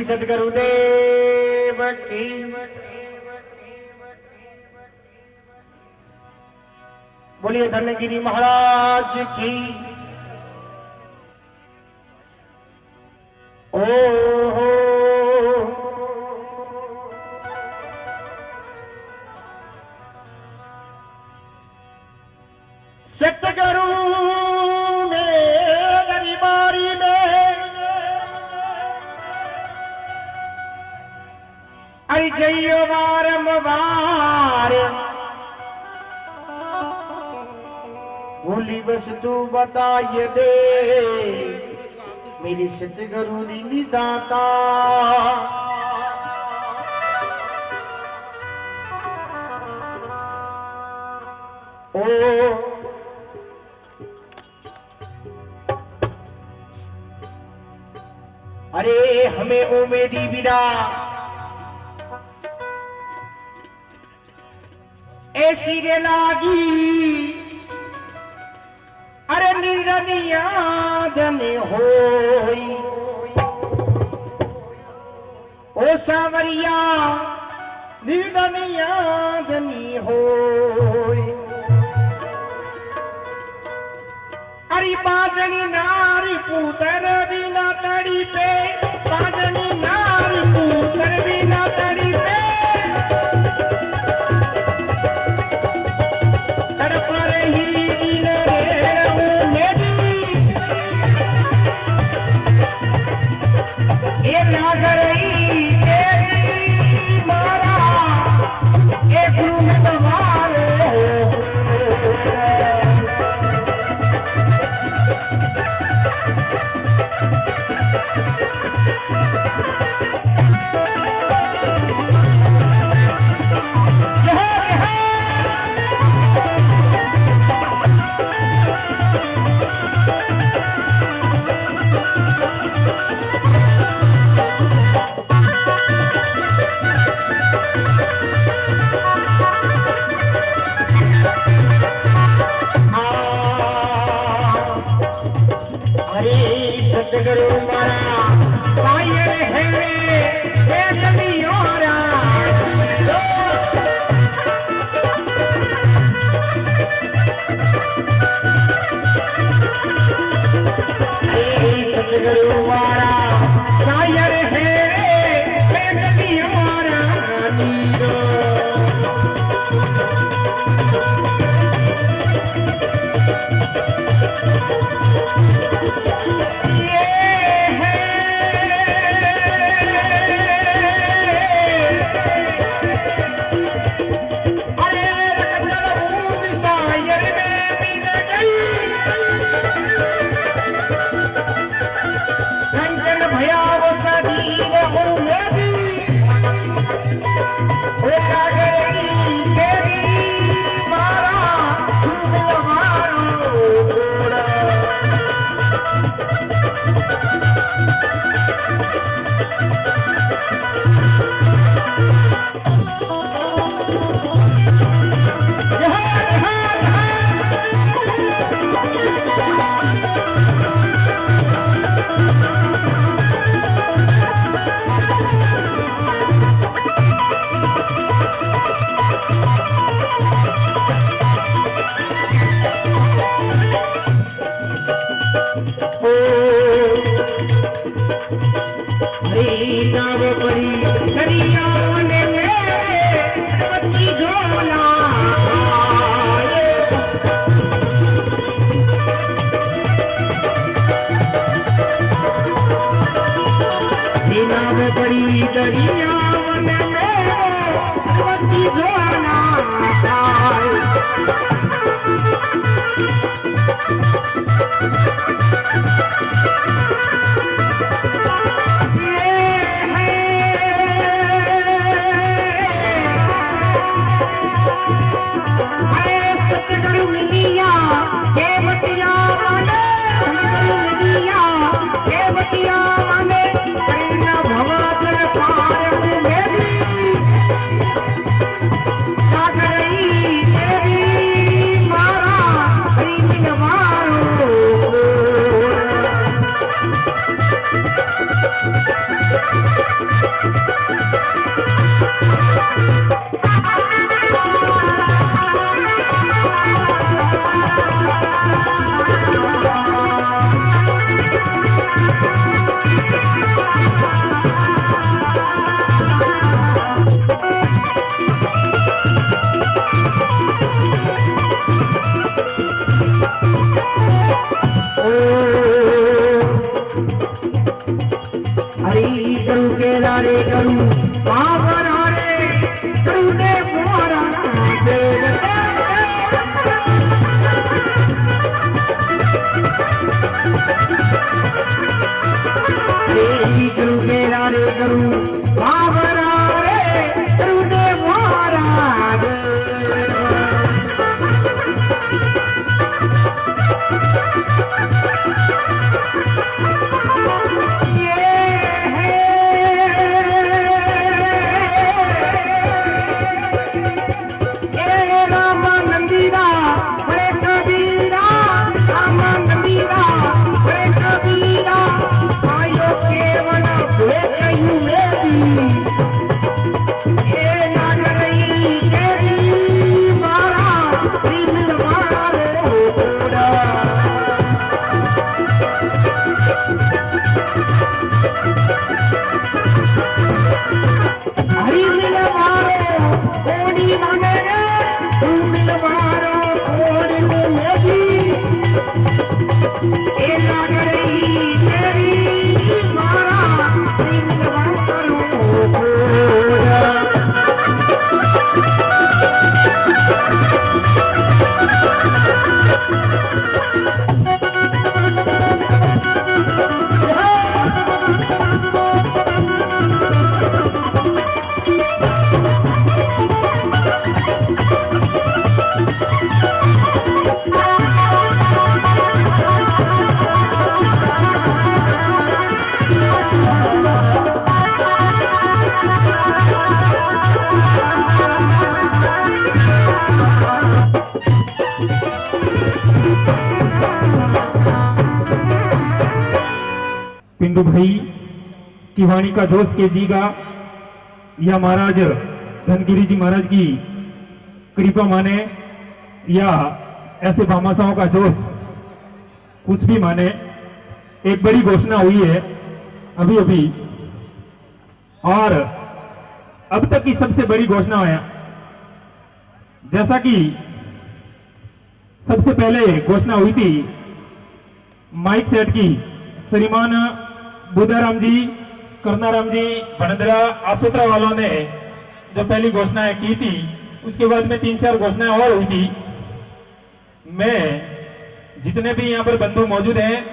सदगुरुदेव की बोलिए धन्यगिरी महाराज की ओ सतगुरु में गरीबारी में अरे जइयो वारंवार भूली बस तू बताइए दे मेरी सतगुरु दी निदाता ओ अरे हमें उम्मीदी बिना ऐसी रे लागी अरे निर्दनिया धनी होई ओ सावरिया निर्दनिया धनी होई अरे बाजनी नारी पुतर बिना तड़ी पे बाजनी नारी पुतर बिना तड़ी पे तड़प रही इन रेणु मेरी ये लाग रही तेरी मारा एक रूम तुम्हारे पिंडू भाई की वाणी का जोश के जीगा या महाराज धनगिरी जी महाराज की कृपा माने या ऐसे भामाशाहों का जोश कुछ भी माने, एक बड़ी घोषणा हुई है अभी अभी, और अब तक की सबसे बड़ी घोषणा है जैसा कि सबसे पहले घोषणा हुई थी माइक सेट की, श्रीमान बुधाराम जी, करनाराम जी, भणदरा, आसोत्रा वालों ने जो पहली घोषणाएं की थी, उसके बाद में 3-4 घोषणाएं और हुई थी। मैं जितने भी यहाँ पर बंधु मौजूद हैं,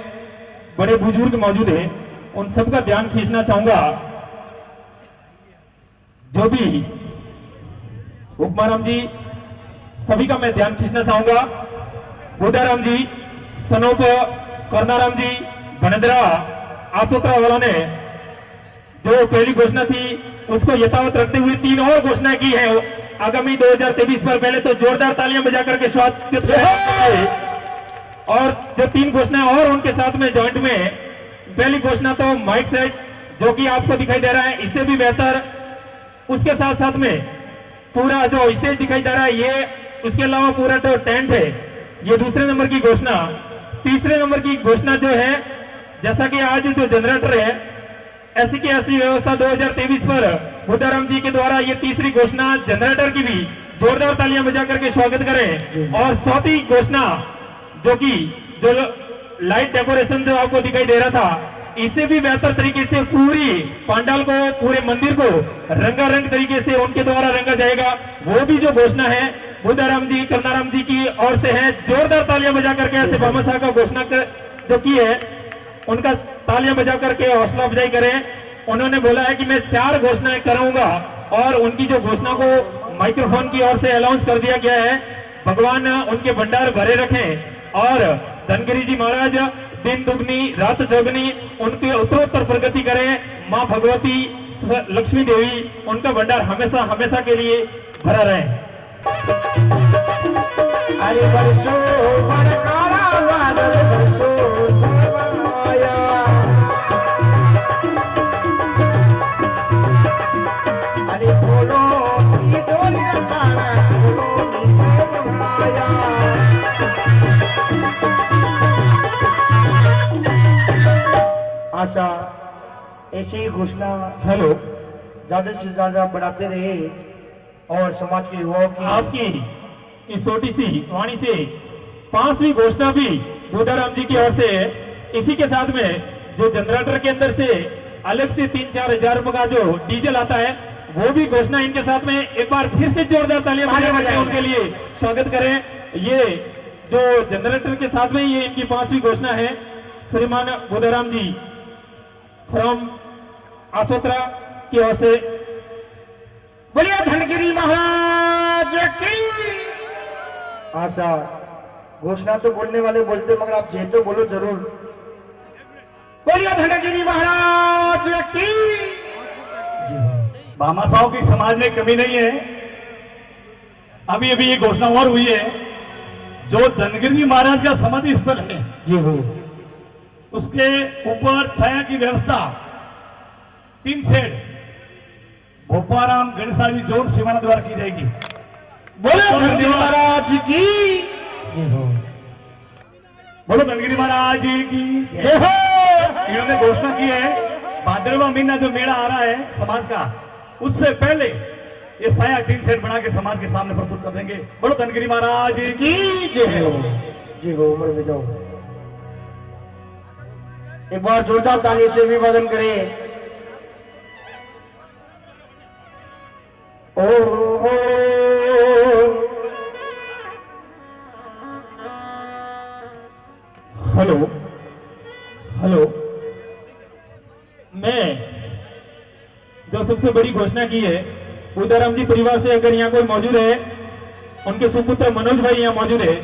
बड़े बुजुर्ग मौजूद हैं, उन सबका ध्यान खींचना चाहूंगा। जो भी उपमाराम जी, सभी का मैं ध्यान खींचना चाहूंगा। बुधाराम जी, सनोप, करनाराम जी, भणदरा, आसोत्रा वालों ने जो पहली घोषणा थी उसको यथावत रखते हुए 3 और घोषणाएं की है आगामी 2023 पर। पहले तो जोरदार तालियां बजा करके स्वागत करें। और जो 3 घोषणाएं और उनके साथ में जॉइंट में, पहली घोषणा तो माइक सेट जो कि आपको दिखाई दे रहा है, इससे भी बेहतर, उसके साथ साथ में पूरा जो स्टेज दिखाई दे रहा है ये, उसके अलावा पूरा जो टेंट है, ये दूसरे नंबर की घोषणा। तीसरे नंबर की घोषणा जो है, जैसा कि आज जो जनरेटर है, ऐसी की ऐसी व्यवस्था 2023 पर बुधाराम जी के द्वारा ये तीसरी घोषणा जनरेटर की भी जोरदार तालियां बजा करके स्वागत करें। और चौथी घोषणा जो कि जो लाइट डेकोरेशन जो आपको दिखाई दे रहा था, इससे भी बेहतर तरीके से पूरी पंडाल को, पूरे मंदिर को रंगारंग तरीके से उनके द्वारा रंगा जाएगा। वो भी जो घोषणा है बुधाराम जी, करनाराम जी की ओर से है। जोरदार तालियां बजा करके ऐसे भामाशाह का घोषणा जो की है, उनका तालियां बजा करके हौसला अफजाई करें। उन्होंने बोला है कि मैं 4 घोषणाएं कराऊंगा और उनकी जो घोषणा को माइक्रोफोन की ओर से अनाउंस कर दिया गया है। भगवान उनके भंडार भरे रखें और धनगिरी जी महाराज दिन दुगनी रात चौगनी उनके उत्तरोत्तर प्रगति करें। मां भगवती लक्ष्मी देवी उनका भंडार हमेशा हमेशा के लिए भरा रहे। अरे बरसो पर काला बादल बरसो सरमाया, अरे बोलो ये डोली रखाना, बोलो नी सरमाया। आशा ऐसी ही घोषणा हेलो, ज्यादा से ज्यादा बढ़ाते रहे और समाज के युवाओं की आपकी इस छोटी सी वाणी से 5वीं घोषणा भी बुधाराम जी की ओर से है। इसी के साथ में जो जनरेटर के अंदर से अलग से 3-4 हजार रुपए का जो डीजल आता है, वो भी घोषणा इनके साथ में एक बार फिर से जोरदार तालियां बजाएं, उनके लिए स्वागत करें। ये जो जनरेटर के साथ में ये इनकी 5वीं घोषणा है। श्रीमान बुधाराम जी फ्रॉम आसोत्रा की ओर से बोलिए धनगिरी महाराज की। आशा घोषणा तो बोलने वाले बोलते, मगर आप जय तो बोलो जरूर। बोलिए धनगिरी महाराज की। भामाशाहों की समाज में कमी नहीं है। अभी अभी ये घोषणा और हुई है, जो धनगिरी महाराज का समाधि स्थल है जी हो, उसके ऊपर छाया की व्यवस्था 3 शेड भोपाराम गणेशाजी जोड़ सीमाना द्वारा की जाएगी। बोलो धनगिरी महाराज की जी हो, बोलो धनगिरी महाराज की जय हो। इन्होंने घोषणा की है, भाद्रवा महीना जो मेला आ रहा है समाज का, उससे पहले ये साया 3 सेट बना के समाज के सामने प्रस्तुत कर देंगे। बोलो धनगिरी महाराज की जय हो। जी हो, उम्र में जाओ। एक बार जोरदार ताली से अभिवादन करें। ओ हो हेलो हेलो, मैं जो सबसे बड़ी घोषणा की है, बुधाराम जी परिवार से अगर यहाँ कोई मौजूद है, उनके सुपुत्र मनोज भाई यहाँ मौजूद है,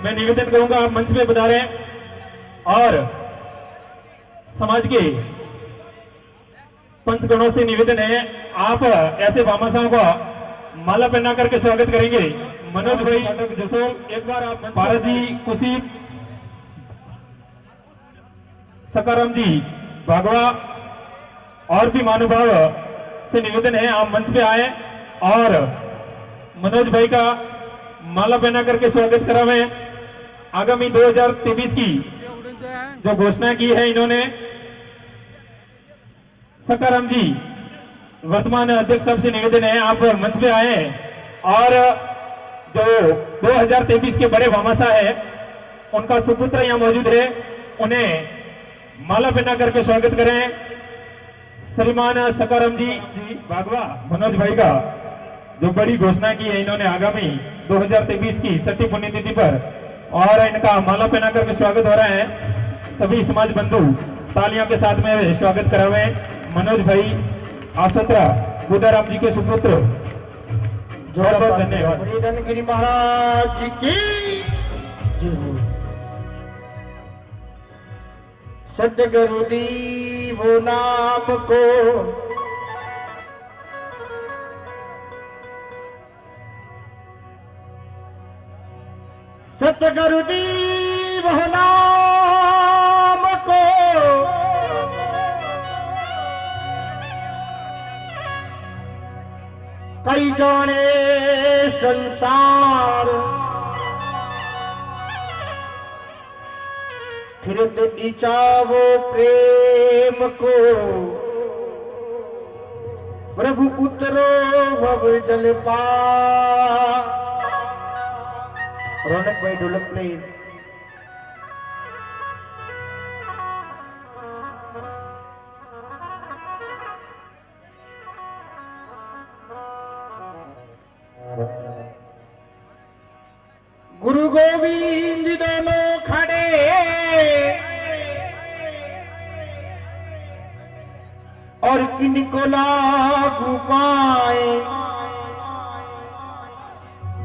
मैं निवेदन करूंगा आप मंच पे बता रहे हैं। और समाज के पंचगणों से निवेदन है, आप ऐसे भामाशाहों का माला पहना करके स्वागत करेंगे। मनोज भाई जसोल, एक बार आप भारत जी खुशी, सकाराम जी भागवा और भी महानुभाव से निवेदन है, आप मंच पे आए और मनोज भाई का माला पहना करके स्वागत करावे। आगामी 2023 की जो घोषणा की है इन्होंने, सकाराम जी वर्तमान अध्यक्ष साहब से निवेदन है, आप मंच पे आए और जो 2023 के बड़े भामाशाह है, उनका सुपुत्र यहाँ मौजूद है, उन्हें माला पहना करके स्वागत करें। श्रीमान सकाराम जी बागवा मनोज भाई का जो बड़ी घोषणा की है इन्होंने आगामी 2023 की 6ठी पुण्यतिथि पर, और इनका माला पहना करके स्वागत हो रहा है। सभी समाज बंधु तालियों के साथ में स्वागत करावे। मनोज भाई आसोत्रा बुदाराम जी के सुपुत्र, बहुत बहुत धन्यवाद। गिरी महाराज की जय हो। सतगुरु दीवो नाम को सतगुरु दीवो नाम को कई जाने संसार फिर इचावो प्रेम को प्रभु उतरो भव जल पा। रौनक भाई ढोलक प्लेयर। गुरु गोविंद दोनों खड़े और किनको लागू पाए,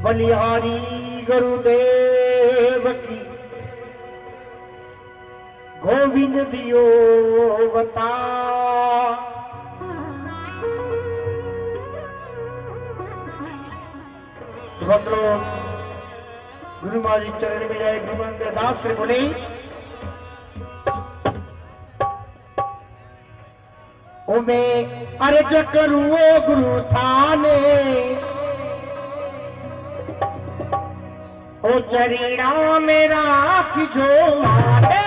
बलिहारी गुरुदेव की गोविंद दियो बता। मतलब गुरु महाराज चरण में जाए, गुरु मंदिर दास करे बोले ओ मैं अर्ज करूं ओ गुरु थाने, ओ चरीड़ा मेरा जो माने।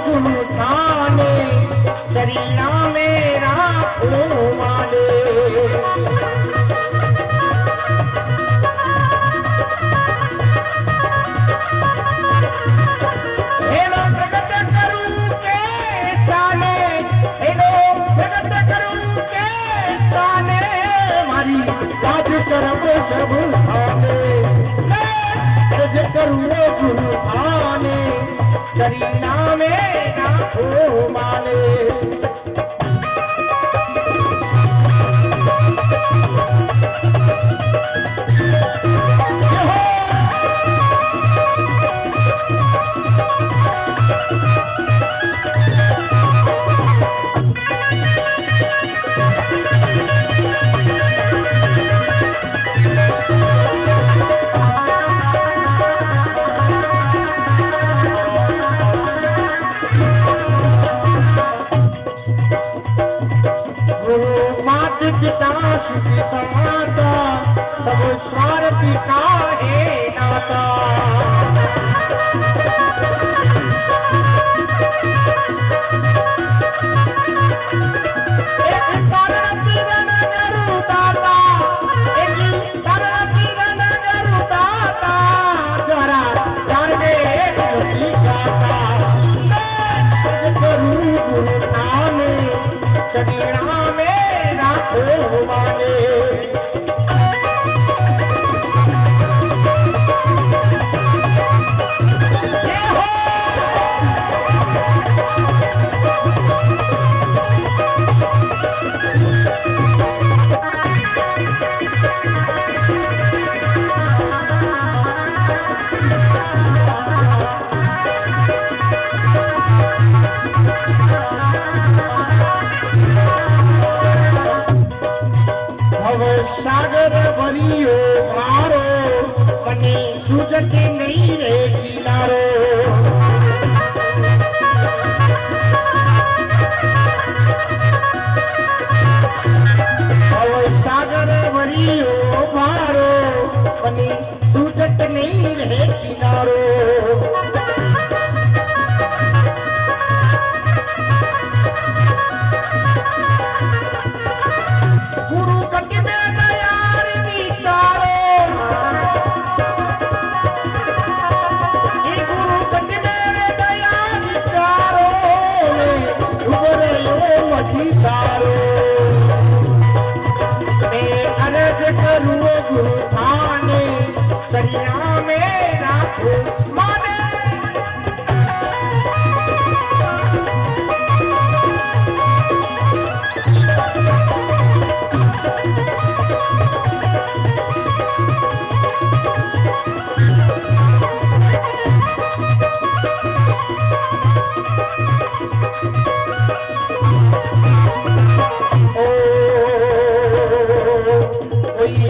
गुरु थाने चरीना मेरा माने। हेलो प्रगट करूं के जाने, हेलो प्रगट करूं के जाने, मारी राज सर्व सर्व थाने प्रगट करूं गुरु थाने चरीना मेरा माने। पिता सुपिता माता सब स्वार्थी का है नाता। एक कारण जीवन करू दाता, एक कारण जीवन करू दाता, जरा जाने खुशी गाता। करू गुरु थाने चरीना में माने। सागर जी तारो मैं अर्ज करूं गुरु थाने सरिया में राखो माने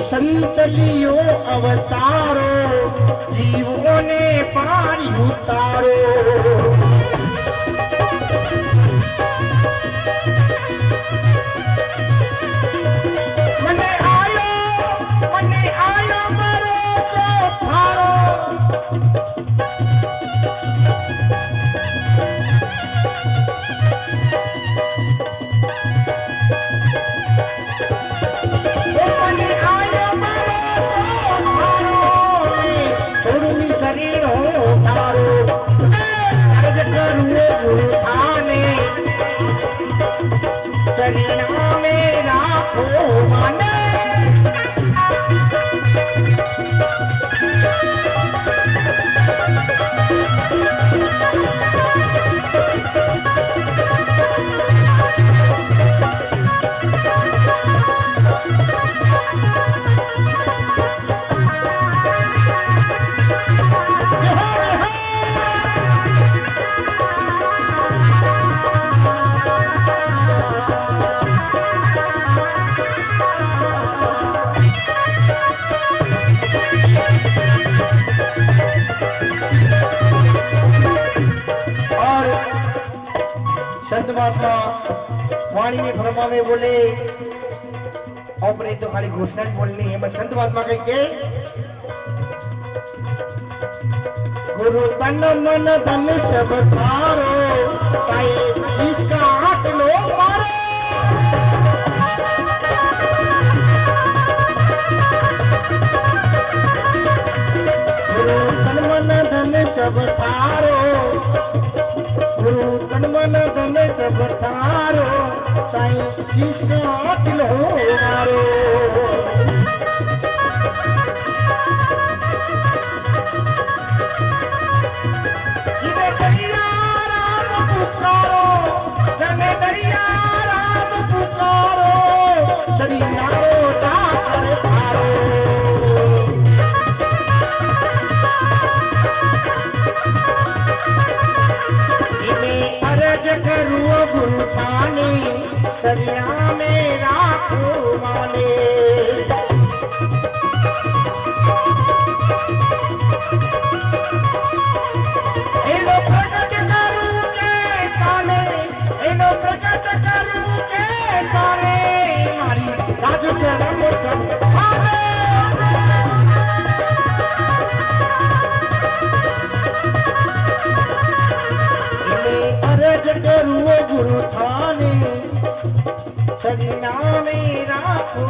संत लियो अवतारो जीवों ने पारी उतारो मने आयो मरो सो थारो सरिया में राखो माने संत महात्मा वाणी में फरमावे बोले अपने तो खाली घोषणा बोलनी है मैं संत महात्मा कहेंगे गुरु तन मन धन सब थारो ताई इसका हाथ लो मारो गुरु तन मन धन सब थारो गुरु तन मन धन सब थारो साईं शीश का दिल हो मारो जिने दरिया राम पुकारो जने दरिया राम पुकारो चली नारो डाकर थारो अर्ज करूं गुरु थाने सरिया में राखो माने एलो प्रकट करूं के ताने एलो प्रकट करूं के ताने मारी राज शरम सब भावे अर्ज करूं गुरु थाने सरिया में राखो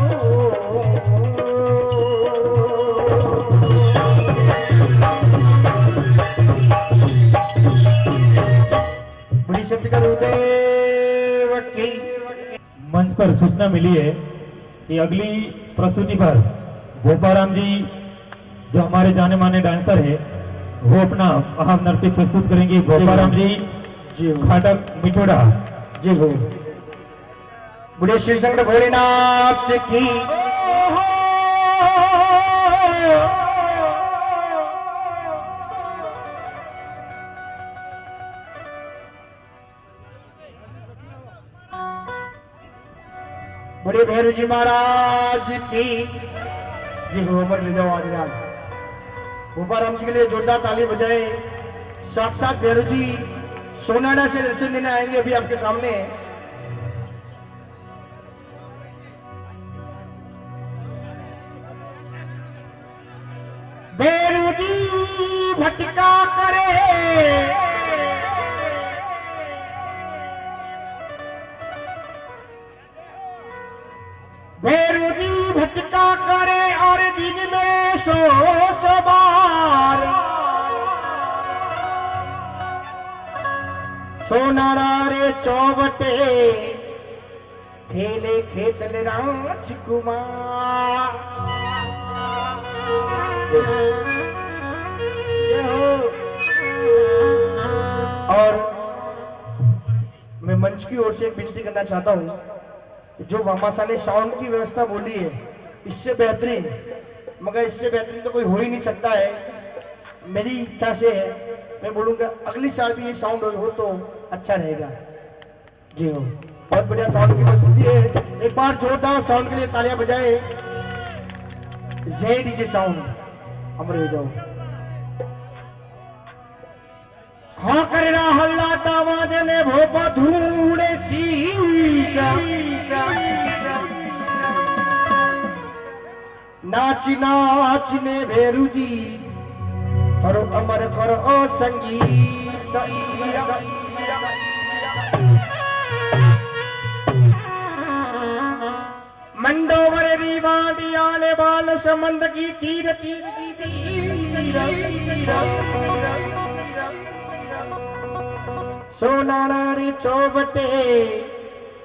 बड़ी शक्ति का गुरुदेव की मंच पर सूचना मिली है कि अगली प्रस्तुति पर गोपाराम जी जो हमारे जाने माने डांसर है वो अपना अहम नृत्य प्रस्तुत करेंगे। गोपाराम जी खाटक मिठोड़ा जी हो बुढ़े श्री शंकर भोलेनाथ की बड़े भैरव जी महाराज की जी हो अमर ले जाओ आज गोपाराम जी के लिए जोरदार ताली बजाए। साक्षात भैरव जी सोनाडा से दर्शन देने आएंगे अभी आपके सामने। भैरव जी भटका करे भैरव जी भटका करे और दिन में सो सवार सोनारा रे चौबटे खेले खेतल राजकुमार। और मैं मंच की ओर से एक विनती करना चाहता हूँ, जो मामासा ने साउंड की व्यवस्था बोली है, इससे बेहतरीन, मगर इससे बेहतरीन तो कोई हो ही नहीं सकता है। मेरी इच्छा से है, मैं बोलूँगा अगली साल भी ये साउंड हो तो अच्छा रहेगा। जी हो, बहुत बढ़िया साउंड की प्रस्तुति है। एक बार जोरदार साउंड के लिए तालियां बजाए। जय डीजे साउंड, अमर हो जाओ। हाँ करना हल्ला दामाद ने भोपा धूड़े सीसा, नाच नाच ने भेरू जी करो अमर करो संगीत। मंडोवर रीवाडिया ने बाल समंद की तीर तीर की तीर। सोना नारी चौबटे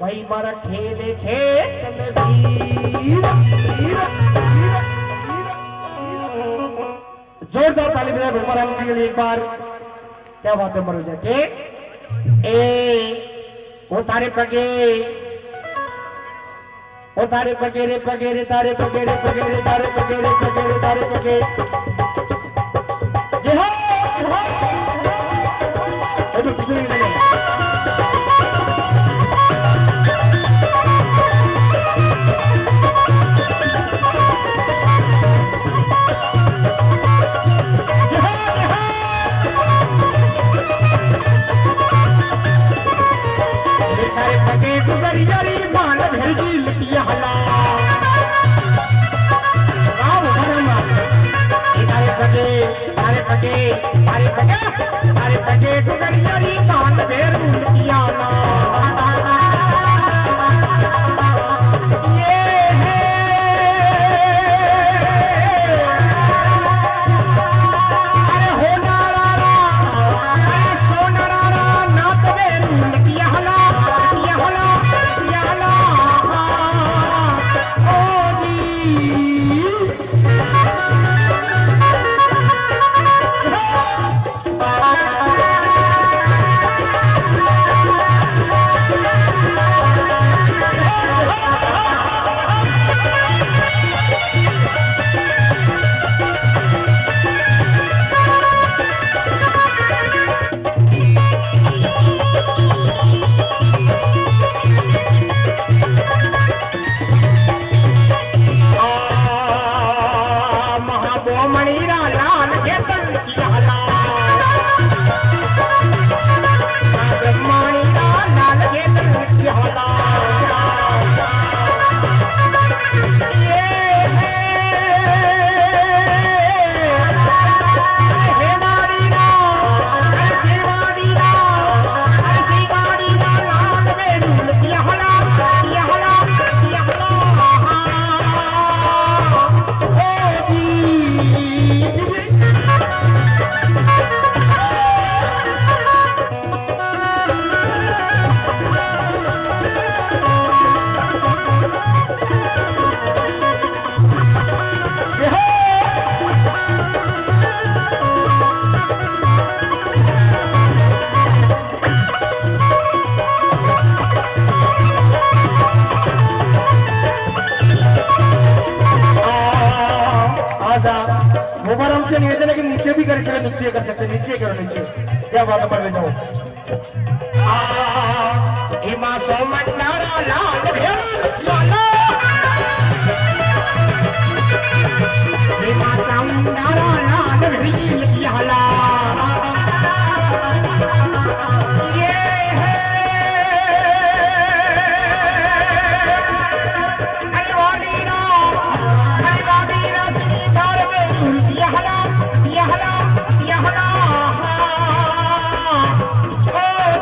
भाई मारा खेले खेतल वीर। जोरदार ताली बजाए भूमाराम जी के लिए एक बार। क्या बात है मरोजा के ए वो तारे पगे, ओ तारे पगेरे पगेरे तारे पगेरे पगेरे तारे पगेरे पगेरे तारे पगे। जय हो अरे कुछ नहीं लगे। तारे पगे गुगरी जरी मान घर जी लिटिया हला। तारे पगे तारे पगे तारे पगे तारे पगे गुगरी जरी मान भेर लिटिया हला। ये है अरे हो नारा अरे सो नारा नात भेर लिटिया हला। भूमाराम से निवेदन है कि नीचे भी करके नृत्य कर सकते, नीचे करो नीचे। क्या बात पर जाओ। हिमा सोमंडारा लाल लाला हिमा चामुंडारा लाल हाला। ये है हलवानीरा हलवानीरा सीधार में यहला यहला यहला। ओ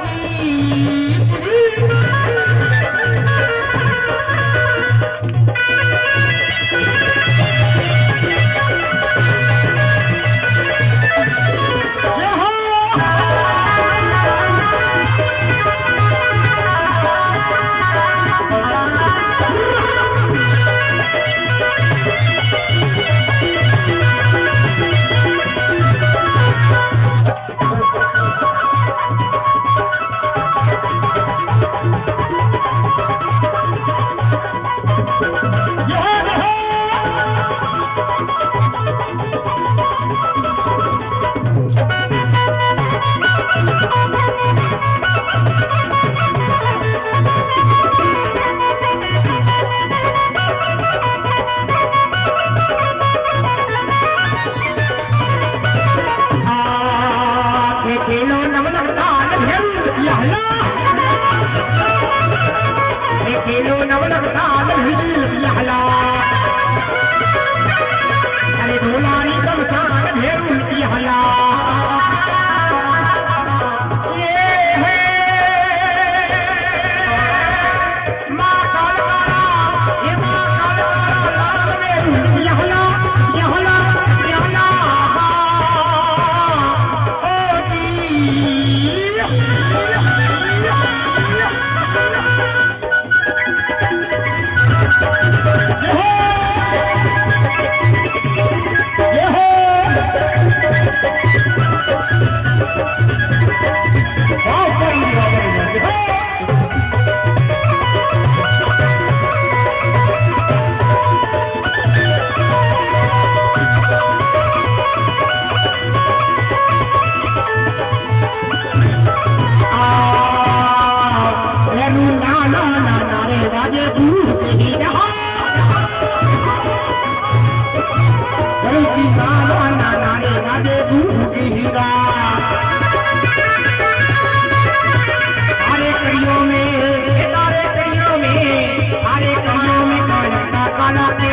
जी गाना नारे नारे गुरु की हीरा हरे कड़ियों में तारे कड़ियों में हरे कड़ियों में काला काला के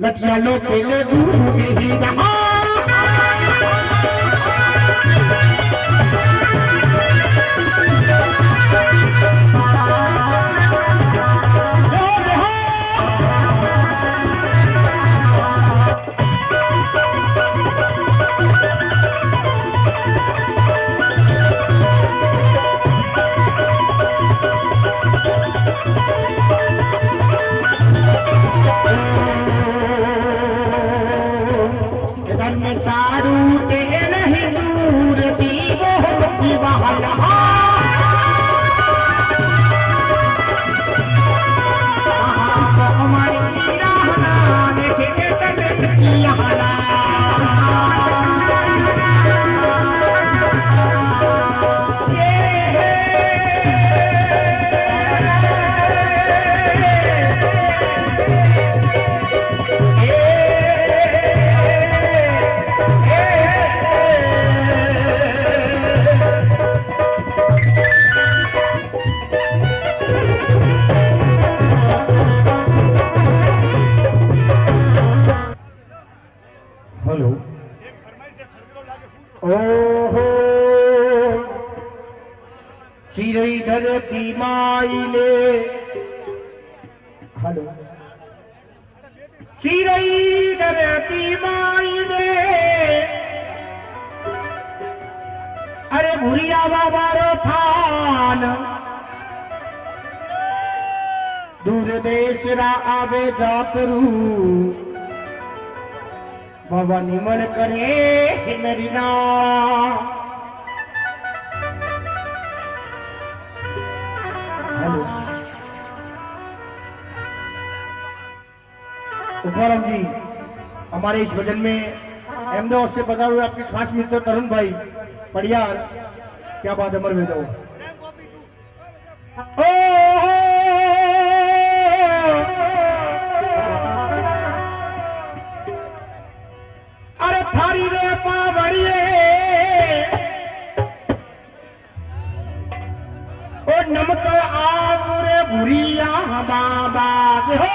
लटिया लो खेले गुरु की हीरा सारू ते नहीं दूर दीवो दीवाला हमारी राहना देखे चले यहाँ हेलो ओहो सिरई धरती माई ने हेलो सिरई धरती माई ने अरे भूरिया बाबा रो थान दूर देश रा आवे जातरू बाबा निमन करे मेरी ना हेलो उपरम जी हमारे इस भजन में अहमदाबाद से पधारे हुए आपके खास मित्र तरुण भाई पड़ियार क्या बात है मर भेजो अरे थारी रे पावड़िए ओ नम तो आगुरे भूरिया बाबा हो